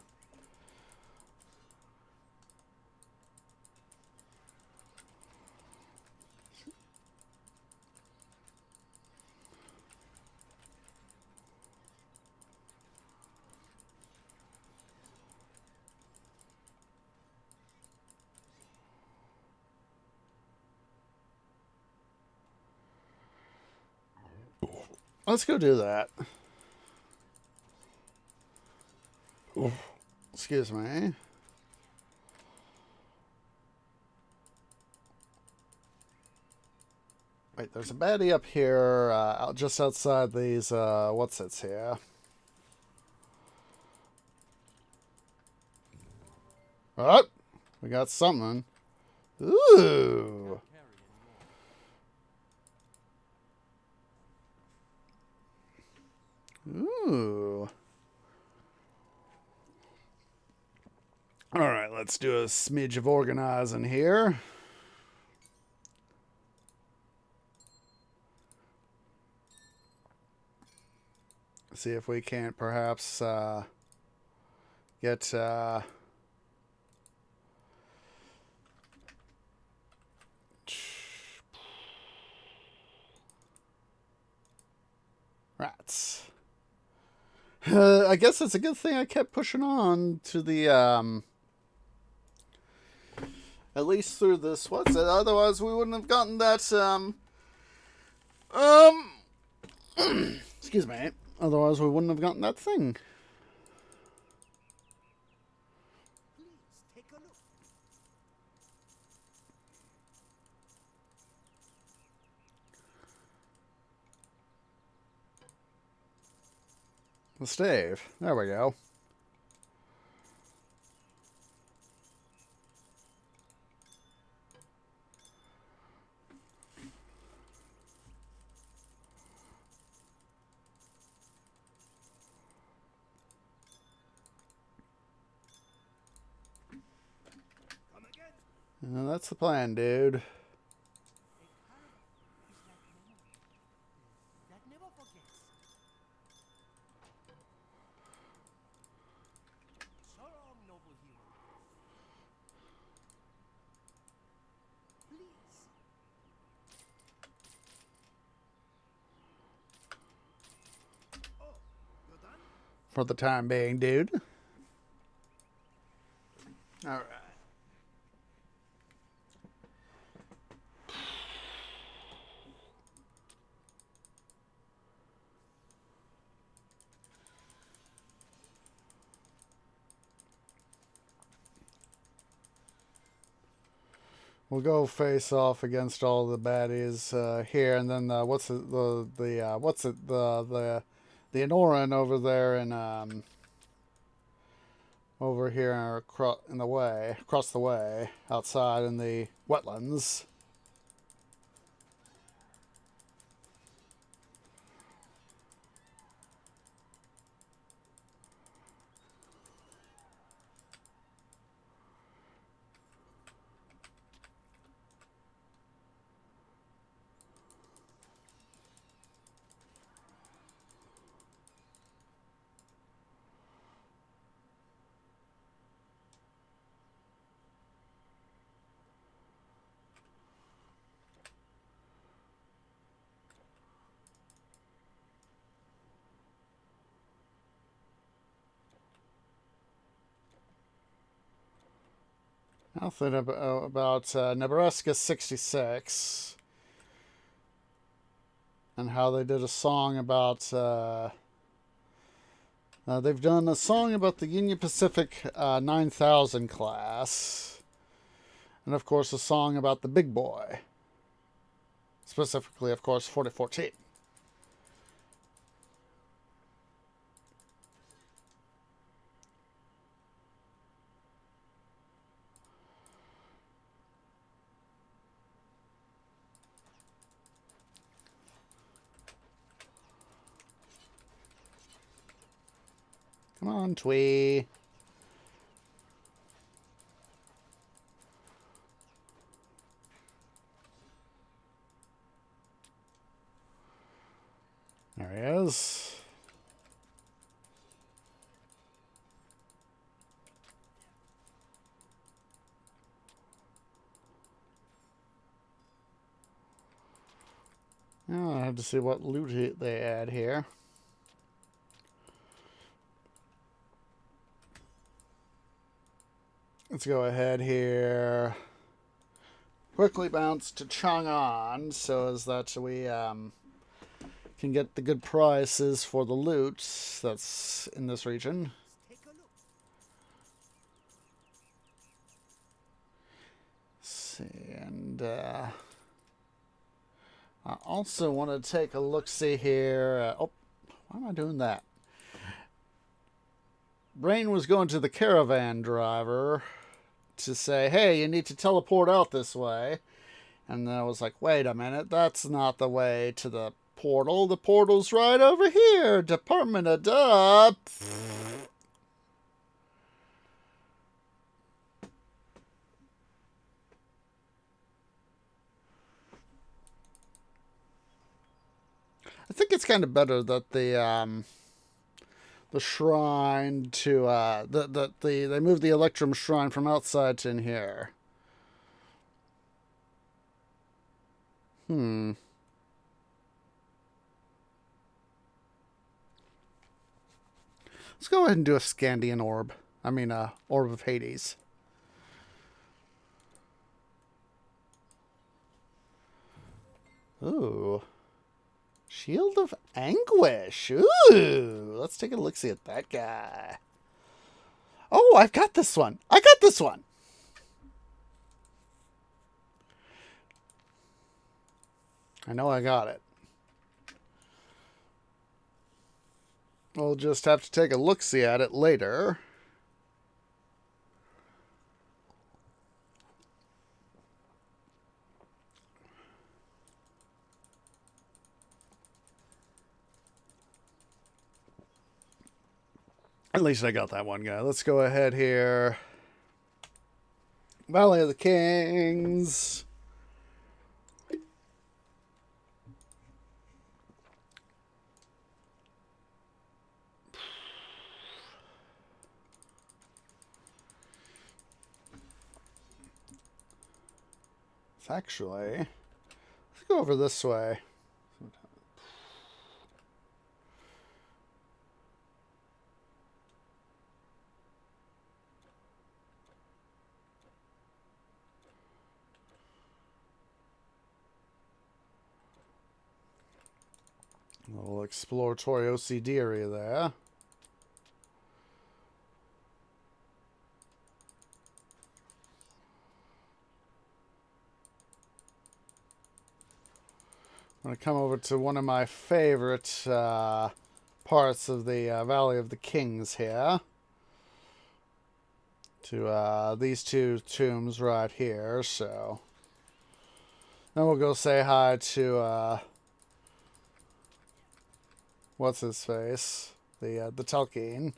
Let's go do that. Oof. Excuse me. Wait, there's a baddie up here, just outside these, what's it's here? Oh, we got something. Ooh. Ooh. All right, let's do a smidge of organizing here. See if we can't perhaps get rats. I guess it's a good thing I kept pushing on to the at least through this. What's it? Otherwise, we wouldn't have gotten that. Excuse me. Otherwise, we wouldn't have gotten that thing. Please take a look. The stave. There we go. Come again. That's the plan, dude. A caravan is like memory that never forgets. So long, noble hero. Please. for the time being, dude. All right. We'll go face off against all the baddies here, and then what's it, the Anoran over there and over here across the way outside in the wetlands. Nothing about Nebraska 66 and how they did a song about. They've done a song about the Union Pacific 9000 class, and of course a song about the Big Boy. Specifically, of course, 4014. Come on, Twee. There he is. Now I have to see what loot they add here. Let's go ahead here. Quickly bounce to Chang'an so as that we can get the good prices for the loot that's in this region. Take a look. Let's see, and I also want to take a look-see here. Oh, why am I doing that? Brain was going to the caravan driver to say, hey, you need to teleport out this way. And then I was like, wait a minute, that's not the way to the portal. The portal's right over here. Department of Duh. I think it's kind of better that the shrine to they moved the Electrum shrine from outside to in here. Let's go ahead and do a Scandian orb. I mean, Orb of Hades. Ooh. Shield of Anguish. Ooh. Let's take a look-see at that guy. Oh, I've got this one. I got this one. I know I got it. We'll just have to take a look-see at it later. At least I got that one guy. Let's go ahead here. Valley of the Kings. It's actually, let's go over this way. A little exploratory OCD area there. I'm going to come over to one of my favorite parts of the Valley of the Kings here. To these two tombs right here, so... Then we'll go say hi to, what's his face? The Telkine.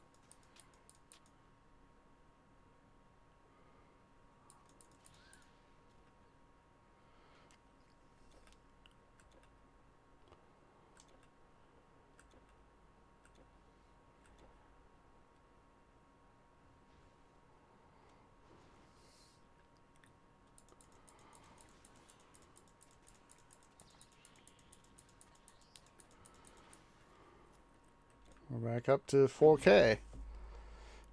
We're back up to 4K.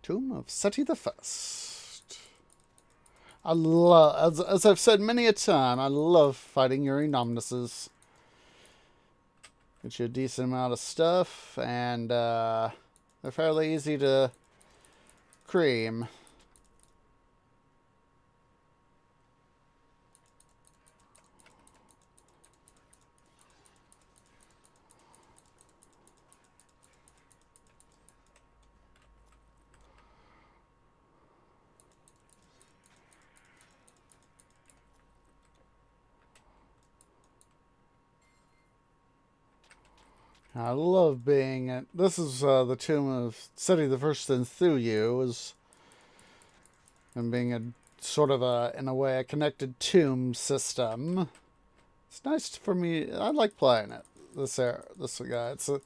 Tomb of Seti the First. I love, as I've said many a time, I love fighting Eurynomnuses. Get you a decent amount of stuff, and they're fairly easy to cream. I love being at... This is the tomb of Seti the First and Thuyu, and being a sort of a, in a way, a connected tomb system. It's nice for me. I like playing it. This guy. It's a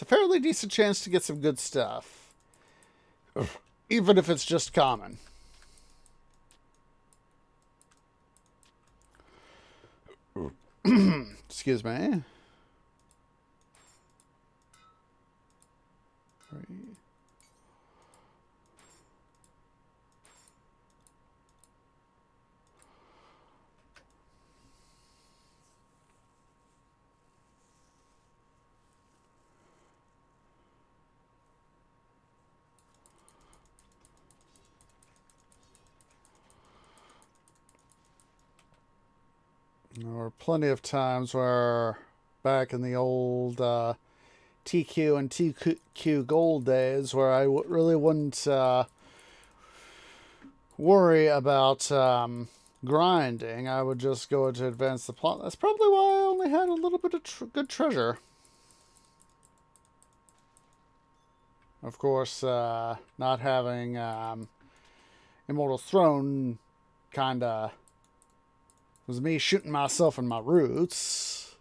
fairly decent chance to get some good stuff, even if it's just common. Excuse me. There were plenty of times where, back in the old TQ and TQ Gold days, where I really wouldn't worry about grinding. I would just go to advance the plot. That's probably why I only had a little bit of good treasure. Of course, not having Immortal Throne kinda was me shooting myself in my roots.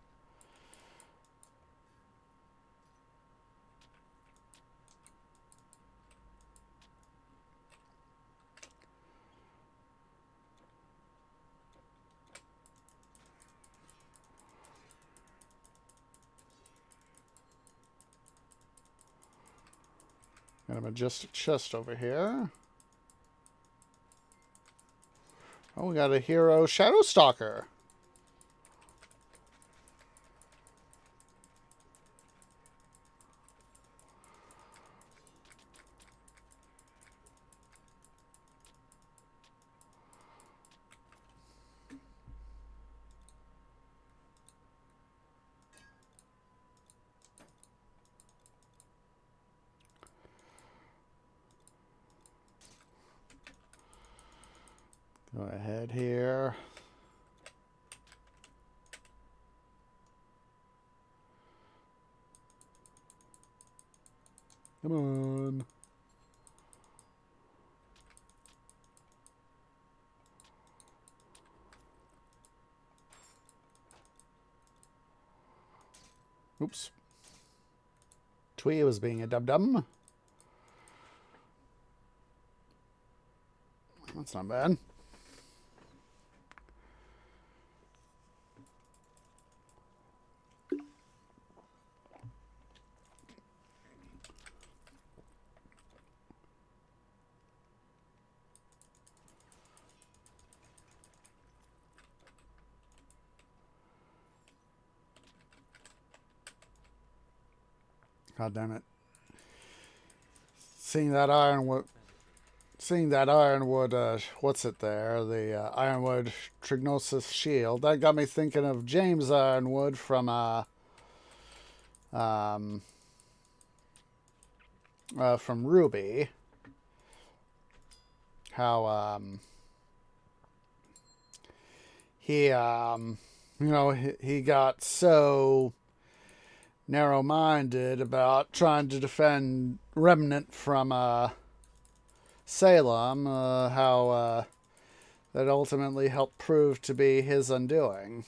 Got a majestic chest over here. Oh, we got a hero Shadow Stalker. Go ahead here. Come on. Oops. Twee was being a dum-dum. That's not bad. God damn it. Seeing that ironwood, what's it there? The ironwood Trignosis shield. That got me thinking of James Ironwood from Ruby. How he got so narrow-minded about trying to defend Remnant from Salem, how that ultimately helped prove to be his undoing.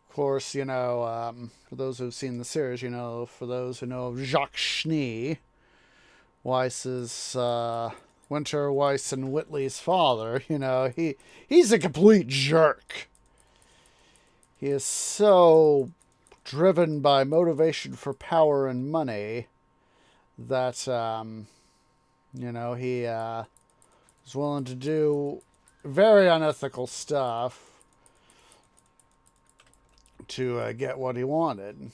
Of course, for those who've seen the series, for those who know of Jacques Schnee, Weiss's, Winter Weiss and Whitley's father, he's a complete jerk. He is so driven by motivation for power and money that, he was willing to do very unethical stuff to get what he wanted.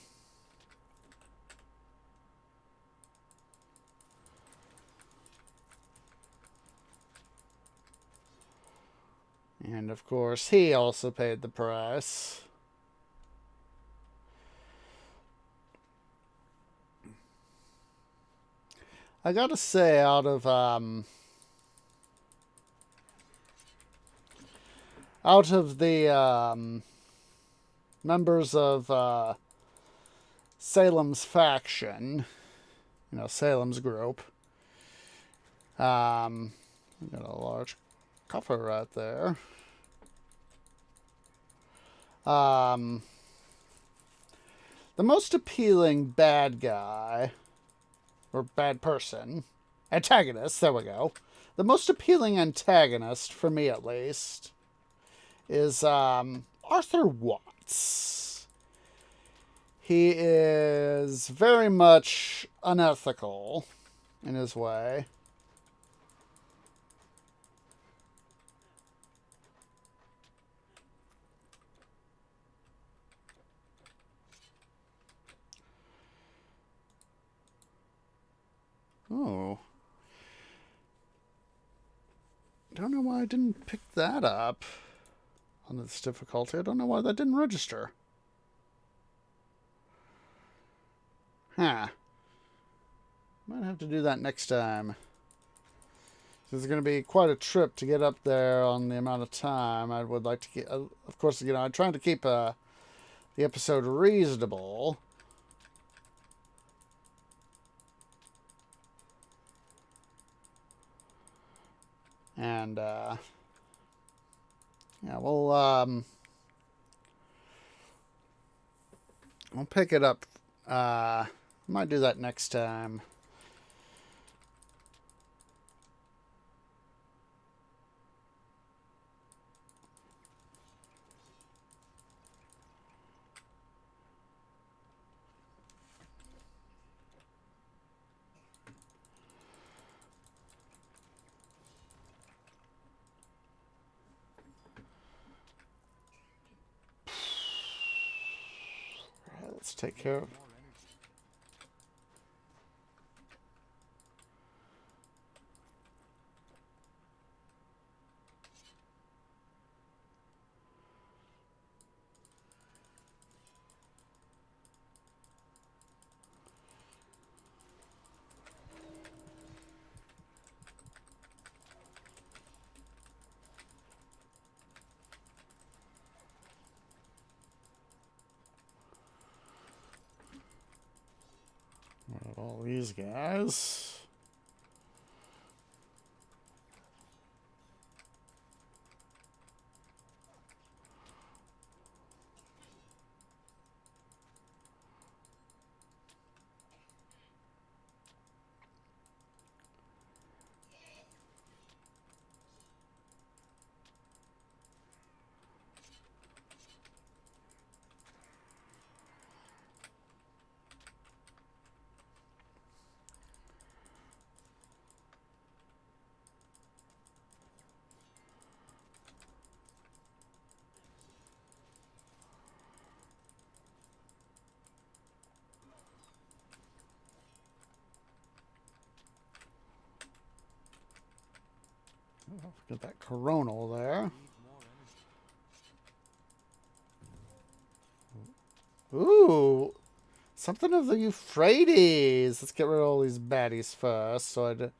And of course, he also paid the price. I gotta say, out of the members of Salem's faction, Salem's group, got a large coffer right there. The most appealing bad guy, or bad person, antagonist, there we go. The most appealing antagonist, for me at least, is Arthur Watts. He is very much unethical in his way. Oh. Don't know why I didn't pick that up on this difficulty. I don't know why that didn't register. Huh. Might have to do that next time. This is going to be quite a trip to get up there on the amount of time I would like to get. Of course, I'm trying to keep the episode reasonable. And, yeah, we'll pick it up. Might do that next time. Let's take care of. All these guys. Get that coronal there. Ooh, something of the Euphrates. Let's get rid of all these baddies first. So I'd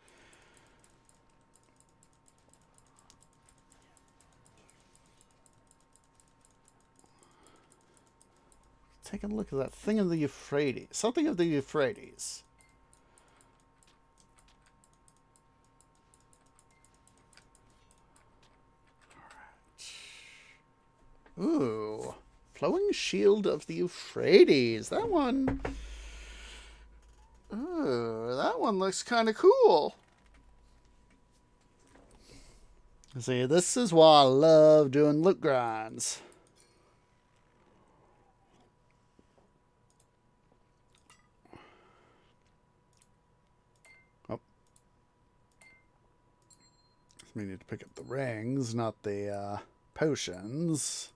take a look at that thing of the Euphrates. Something of the Euphrates. Ooh. Flowing Shield of the Euphrates. That one. Ooh, that one looks kind of cool. See, this is why I love doing loot grinds. Oh. We need to pick up the rings, not the potions.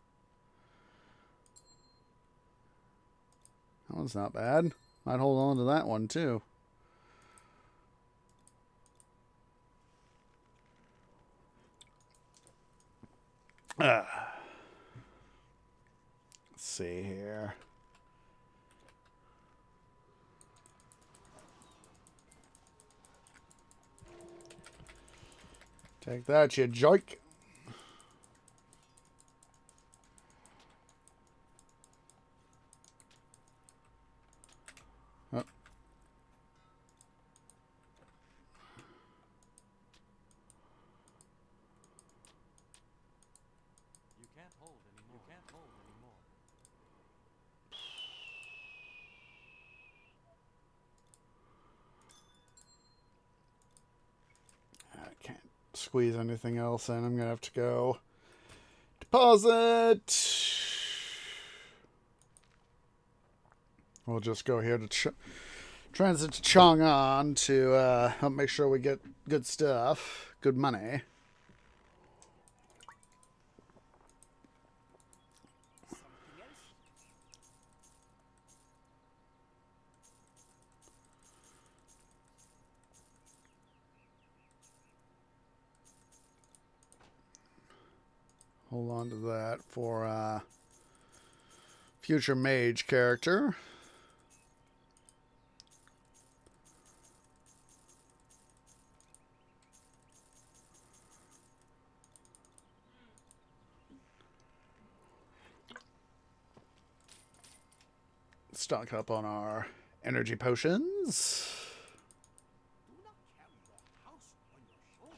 That one's not bad. Might hold on to that one too. Let's see here. Take that, you joke. Oh. You can't hold anymore. You can't hold anymore. I can't squeeze anything else in. I'm going to have to go deposit. We'll just go here to transit to Chang'an to help make sure we get good stuff, good money. Something else? Hold on to that for future mage character. Stock up on our energy potions. Do not carry your house on your shoulders.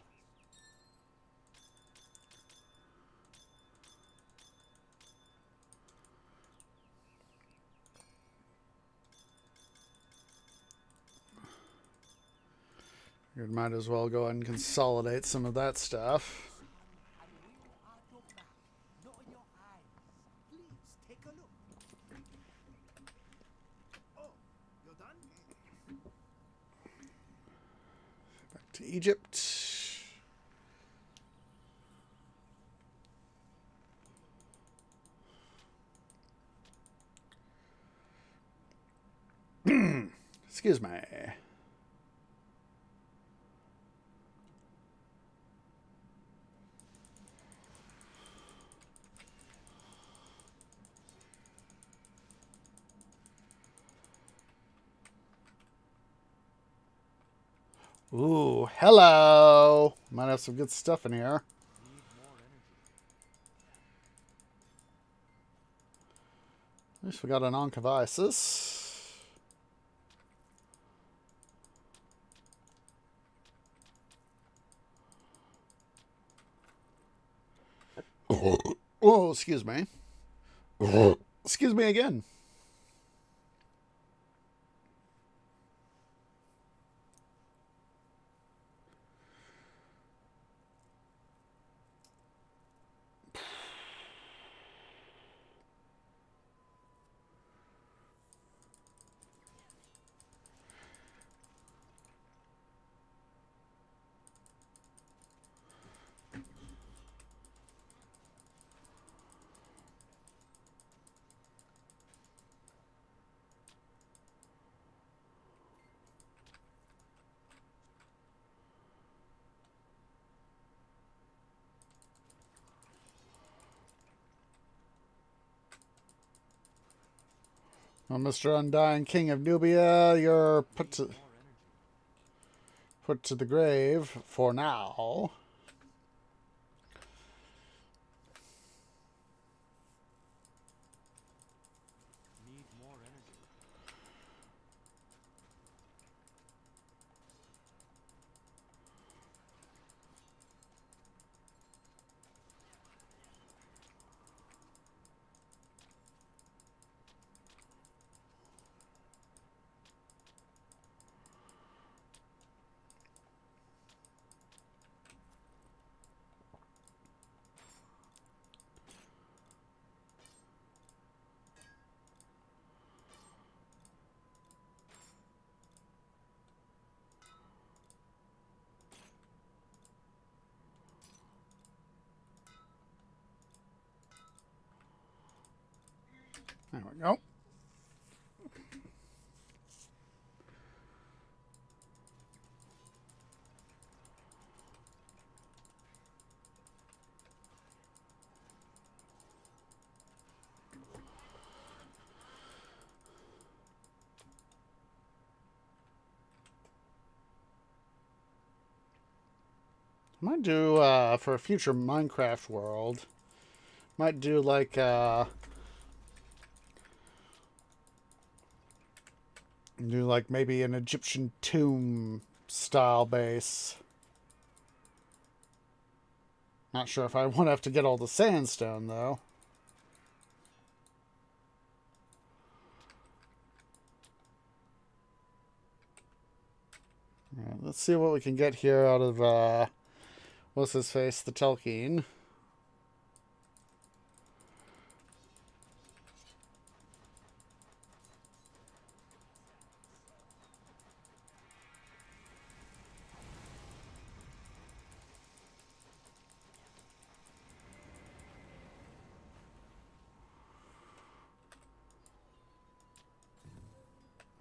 You might as well go ahead and consolidate some of that stuff. And we are your back, not your eyes. Please take a look. Oh, you're done? Back to Egypt. Excuse me. Ooh, hello. Might have some good stuff in here. Need more energy. At least we got an Oncavisis. Oh, excuse me. Excuse me again. Well, Mr. Undying King of Nubia, you're put to the grave for now. Need more energy. There we go. Might do, for a future Minecraft world, might do like, maybe an Egyptian tomb style base. Not sure if I want to have to get all the sandstone, though. Alright, let's see what we can get here out of, what's his face, the Tolkien.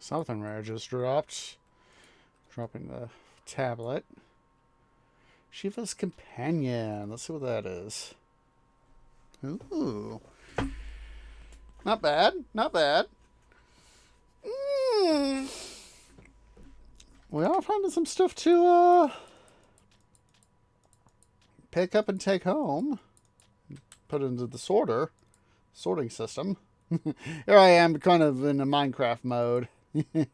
Something rare just dropped. Dropping the tablet. Shiva's Companion. Let's see what that is. Ooh. Not bad. Not bad. We are finding some stuff to pick up and take home. Put into the sorting system. Here I am kind of in a Minecraft mode. Let's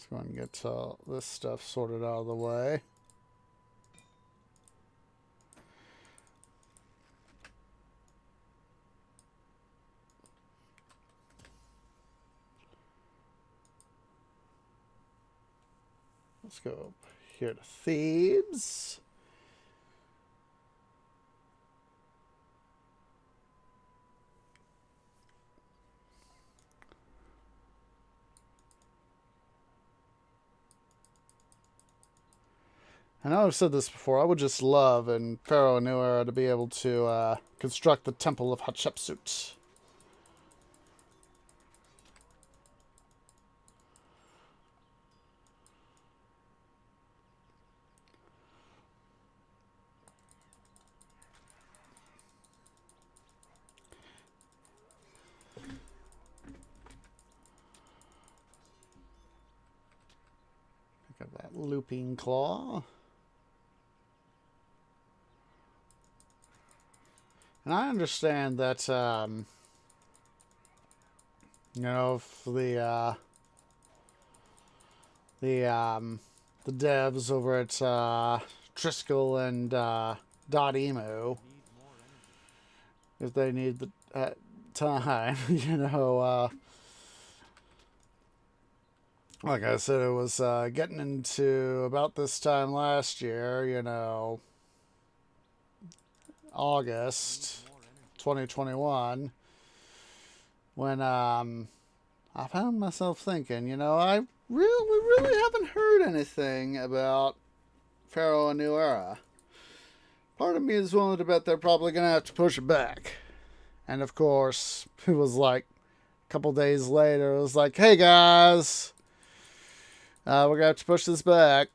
go and get this stuff sorted out of the way. Let's go here to Thebes. I know I've said this before, I would just love in Pharaoh New Era to be able to construct the Temple of Hatshepsut. Pick up that looping claw. And I understand that, you know, if the devs over at Triskel and Dotemu, if they need the time, you know, like I said, it was getting into about this time last year, you know, August 2021, when I found myself thinking, you know, we really haven't heard anything about Pharaoh New Era. Part of me is willing to bet they're probably going to have to push it back. And of course, it was like a couple days later, it was like, hey guys, we're going to have to push this back.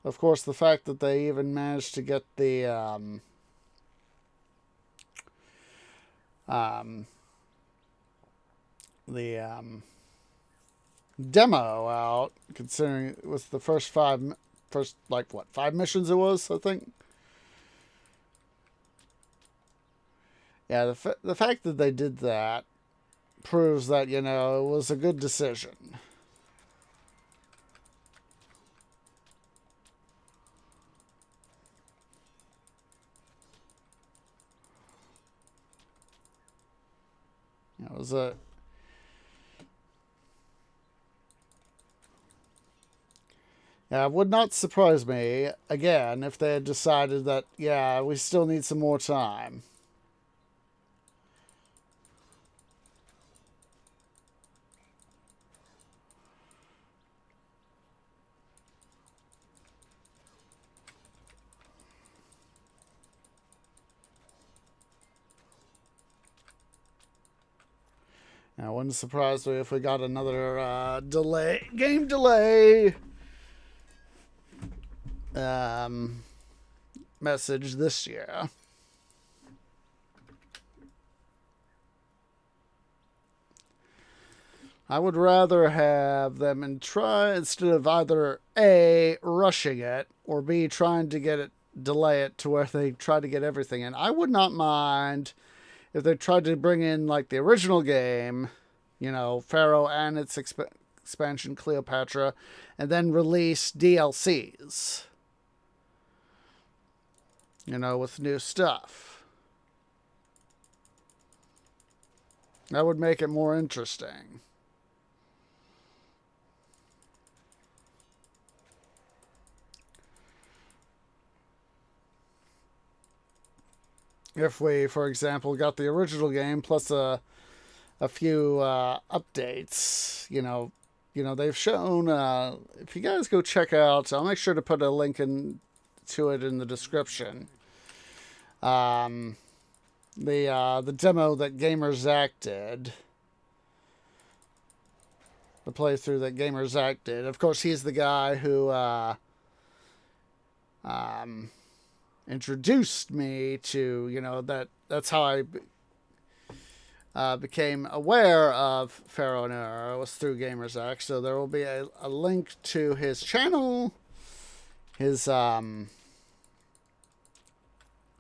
of course, the fact that they even managed to get the demo out, considering it was the first like what, 5 missions it was, I think. Yeah, the fact that they did that proves that, you know, it was a good decision. It was a... Yeah, it would not surprise me, again, if they had decided that, yeah, we still need some more time. Now, it wouldn't surprise me if we got another game delay message this year. I would rather have them instead of either A, rushing it, or B, trying to delay it to where they try to get everything in. I would not mind if they tried to bring in, like, the original game, you know, Pharaoh and its expansion Cleopatra, and then release DLCs, you know, with new stuff. That would make it more interesting. If we, for example, got the original game plus a few updates, you know, they've shown. If you guys go check out, I'll make sure to put a link to it in the description. The demo that GamerZack did, the playthrough that GamerZack did. Of course, he's the guy who introduced me to, you know, that's how I became aware of Pharaoh Nero, was through GamerZack. So there will be a link to his channel, there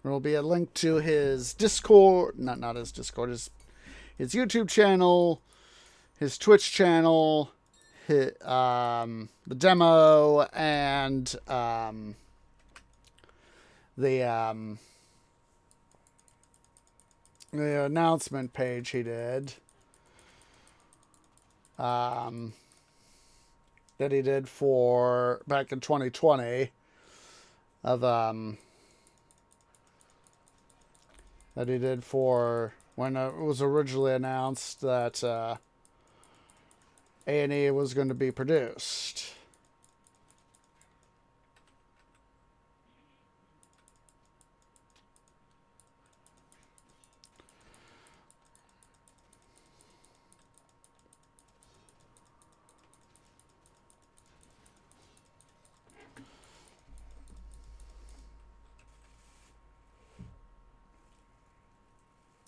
will be a link to his Discord, not his Discord, his YouTube channel, his Twitch channel, the demo, and the announcement page he did, that he did for back in 2020 of that he did for when it was originally announced that A&E was going to be produced.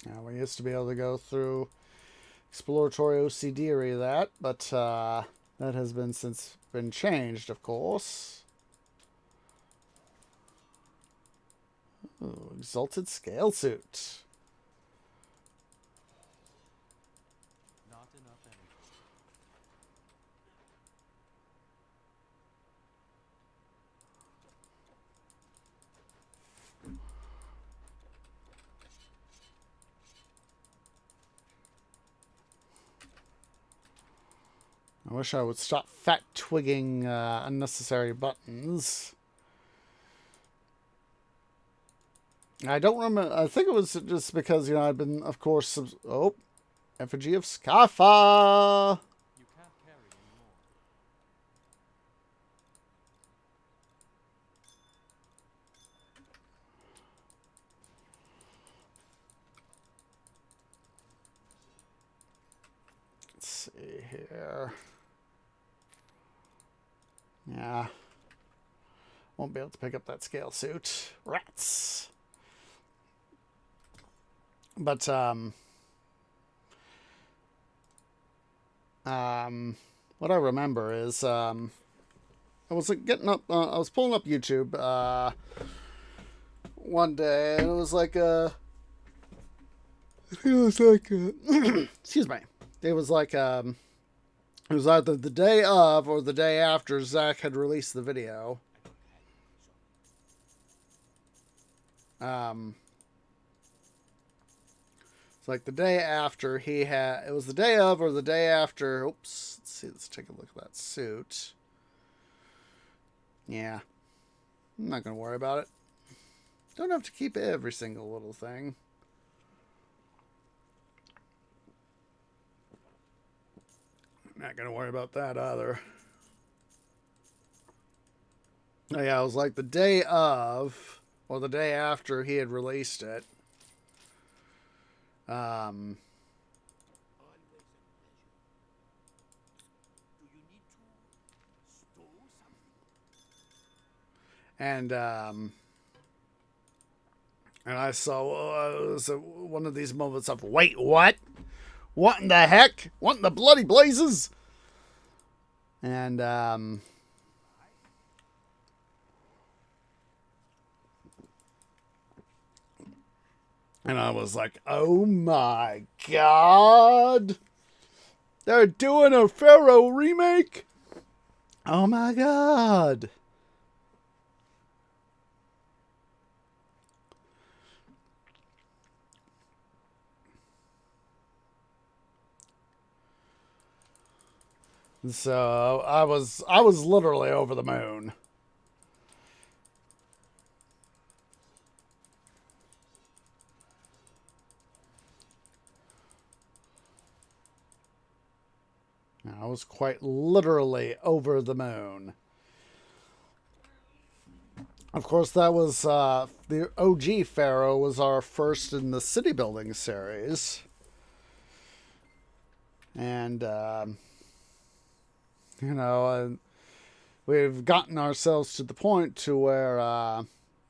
Now, we used to be able to go through exploratory OCD of that, but that has since been changed, of course. Ooh, Exalted Scale Suit. Not enough energy. I wish I would stop fat twigging unnecessary buttons. I don't remember. I think it was just because, you know, I've been, of course, effigy of Scafa. You can't carry anymore. Let's see here. Yeah. Won't be able to pick up that scale suit. Rats. But, what I remember is, I was getting up, I was pulling up YouTube, one day, and it was like, excuse me. It was like, it was either the day of or the day after Zach had released the video. It's like the day after he had, it was the day of or the day after. Oops. Let's see. Let's take a look at that suit. Yeah. I'm not going to worry about it. Don't have to keep every single little thing. Not going to worry about that either. Oh, yeah, it was like the day of or the day after he had released it. Always a pleasure. Do you need to store something? And I saw one of these moments of, wait, what? What in the heck? What in the bloody blazes? And I was like, oh my god. They're doing a Pharaoh remake? Oh my god. So I was literally over the moon. I was quite literally over the moon. Of course, that was the OG Pharaoh was our first in the city building series. And you know, we've gotten ourselves to the point to where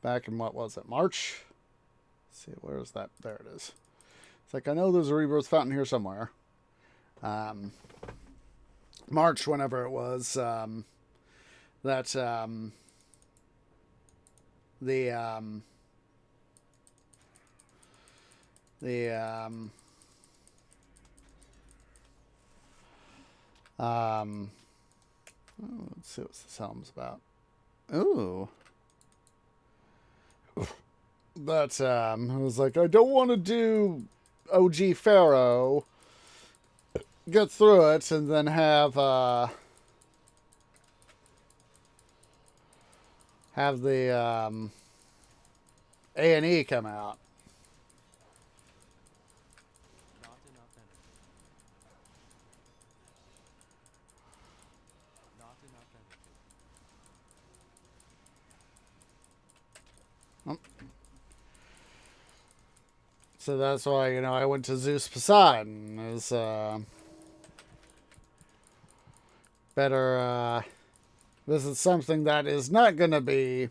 back in, what was it, March? Let's see, where is that? There it is. It's like, I know there's a rebirth fountain here somewhere. March, whenever it was, let's see what this helm's about. Ooh. But I was like, I don't want to do OG Pharaoh, get through it, and then have the A&E come out. Not enough energy. Not enough energy. So that's why, you know, I went to Zeus Poseidon. Is better. This is something that is not going to be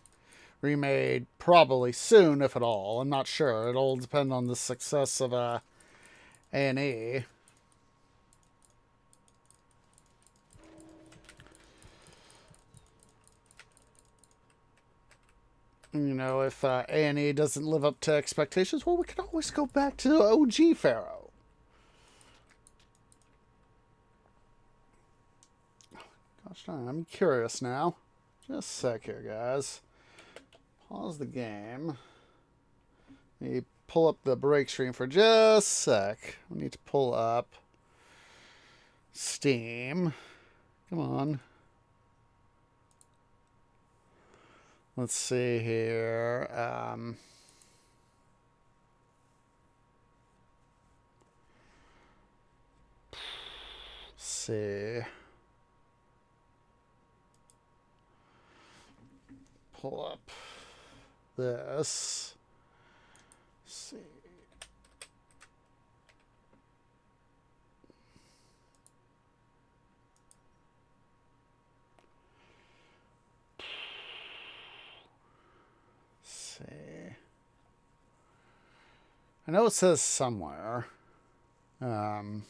remade probably soon, if at all. I'm not sure. It'll depend on the success of A&E. You know, if A&E doesn't live up to expectations, well, we can always go back to OG Pharaoh. Gosh darn, I'm curious now. Just a sec here, guys. Pause the game. Let me pull up the break screen for just a sec. We need to pull up Steam. Come on. Let's see here. Let's see. Pull up this. Let's see. I know it says somewhere. Um,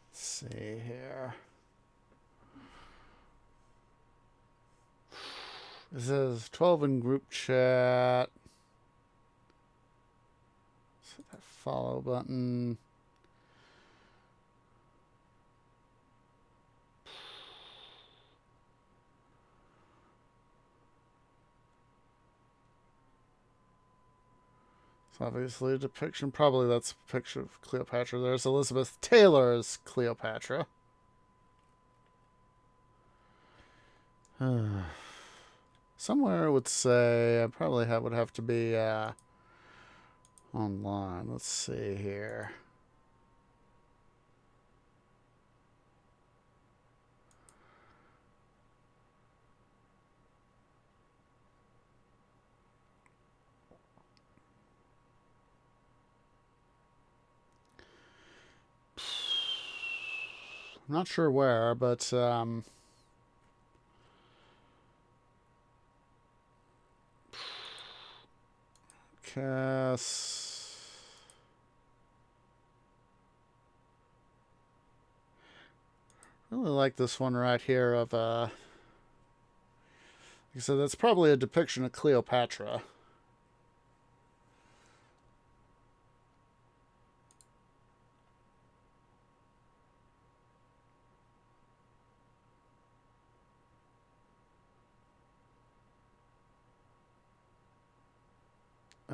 let's see here. It says 12 in group chat. So that follow button. So obviously a depiction. Probably that's a picture of Cleopatra. There's Elizabeth Taylor's Cleopatra. Somewhere it would say, I probably would have to be online. Let's see here. I'm not sure where, but Cass. Really like this one right here of like I said, that's probably a depiction of Cleopatra.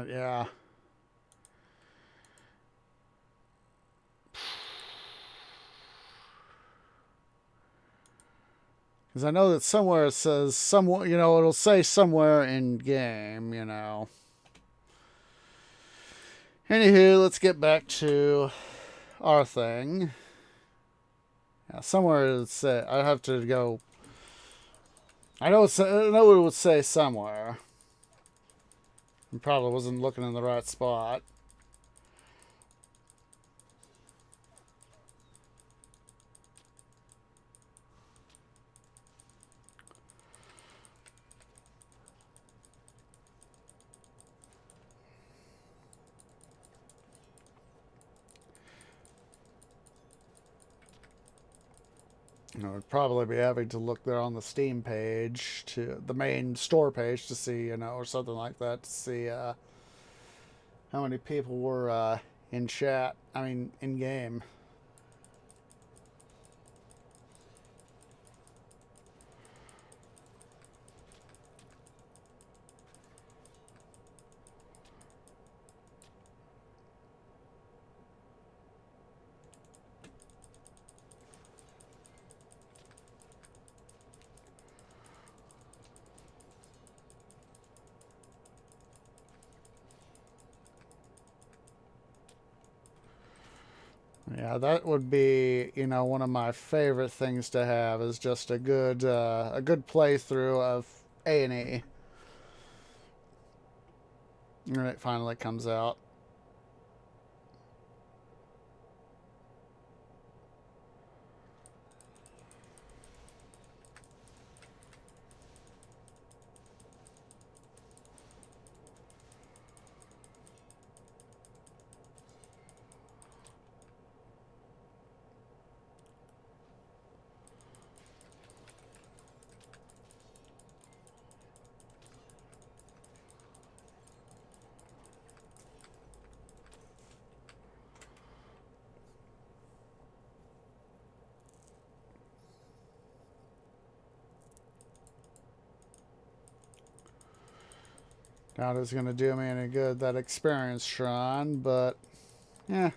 Yeah. Because I know that somewhere it says somewhere, it'll say somewhere in game, Anywho, let's get back to our thing. Yeah, somewhere it say I have to go. I know it would say somewhere. I probably wasn't looking in the right spot. I would probably be having to look there on the Steam page, to the main store page, to see, or something like that, to see how many people were in chat. I mean, in game. Yeah, that would be, one of my favorite things to have is just a good playthrough of A&E. And it finally comes out. Not it's going to do me any good, that experience shrine, but yeah.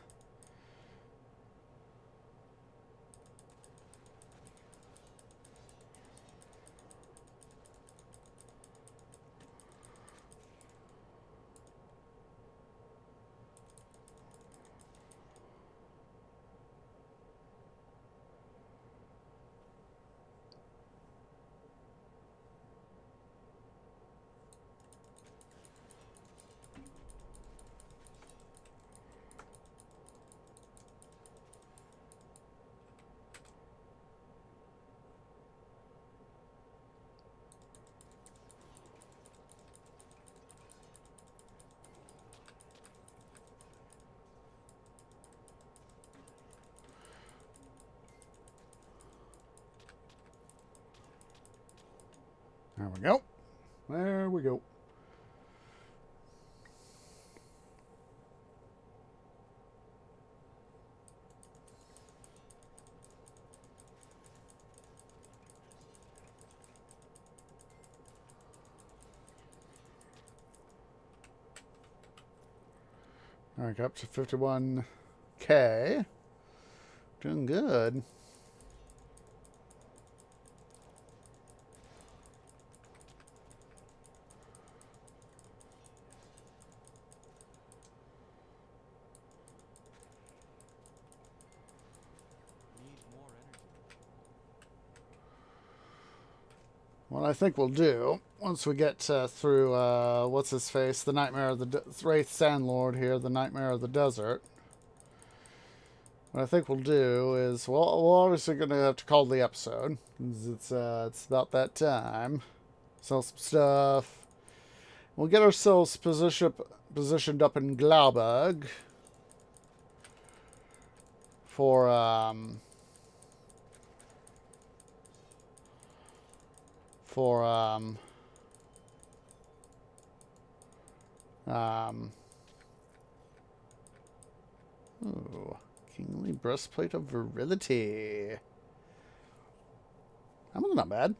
There we go. There we go. All right, up to 51K. Doing good. Need more energy. What I think we'll do, once we get through, what's his face, the Nightmare of the Wraith Sandlord here, the Nightmare of the Desert. What I think we'll do is, well, we're obviously going to have to call the episode. It's about that time. Sell some stuff. We'll get ourselves positioned up in Glauberg for, ooh, Kingly Breastplate of Virility. That was not bad.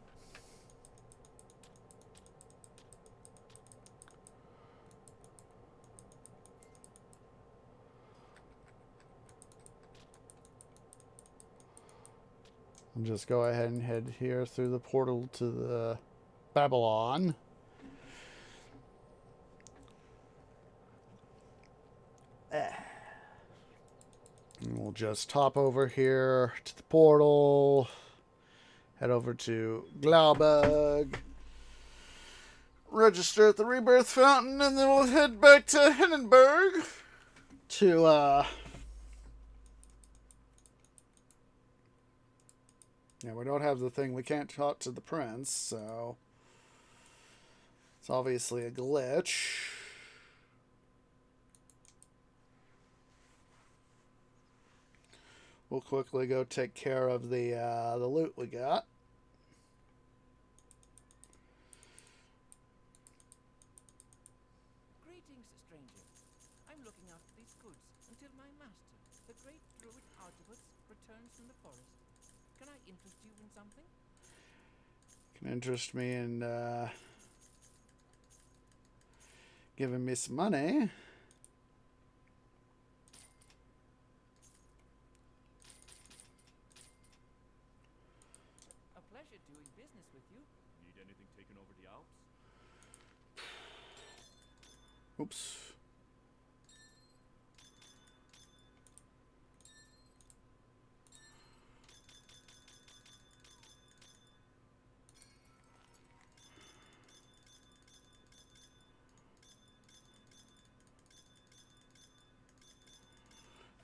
I'll just go ahead and head here through the portal to the Babylon. And we'll just hop over here to the portal, head over to Glauberg, register at the Rebirth Fountain, and then we'll head back to Hindenburg to, yeah, we don't have the thing. We can't talk to the prince, so it's obviously a glitch. We'll quickly go take care of the loot we got. Greetings, stranger. I'm looking after these goods until my master, the great druid Artabatus, returns from the forest. Can I interest you in something? Can interest me in giving me some money. A pleasure doing business with you. Need anything taken over the Alps? Oops.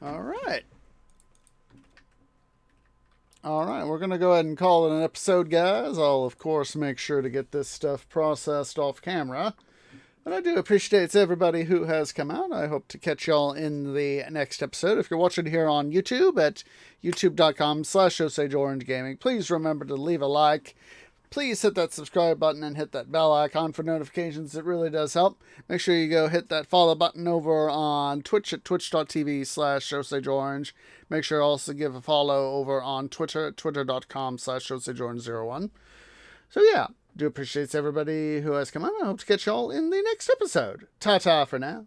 All right. All right, we're going to go ahead and call it an episode, guys. I'll, of course, make sure to get this stuff processed off camera. But I do appreciate everybody who has come out. I hope to catch y'all in the next episode. If you're watching here on YouTube at youtube.com/OsageOrangeGaming, please remember to leave a like. Please hit that subscribe button and hit that bell icon for notifications. It really does help. Make sure you go hit that follow button over on Twitch at twitch.tv/OsageOrange. Make sure also give a follow over on Twitter at twitter.com/OsageOrange01. So yeah, do appreciate everybody who has come on. I hope to catch y'all in the next episode. Ta-ta for now.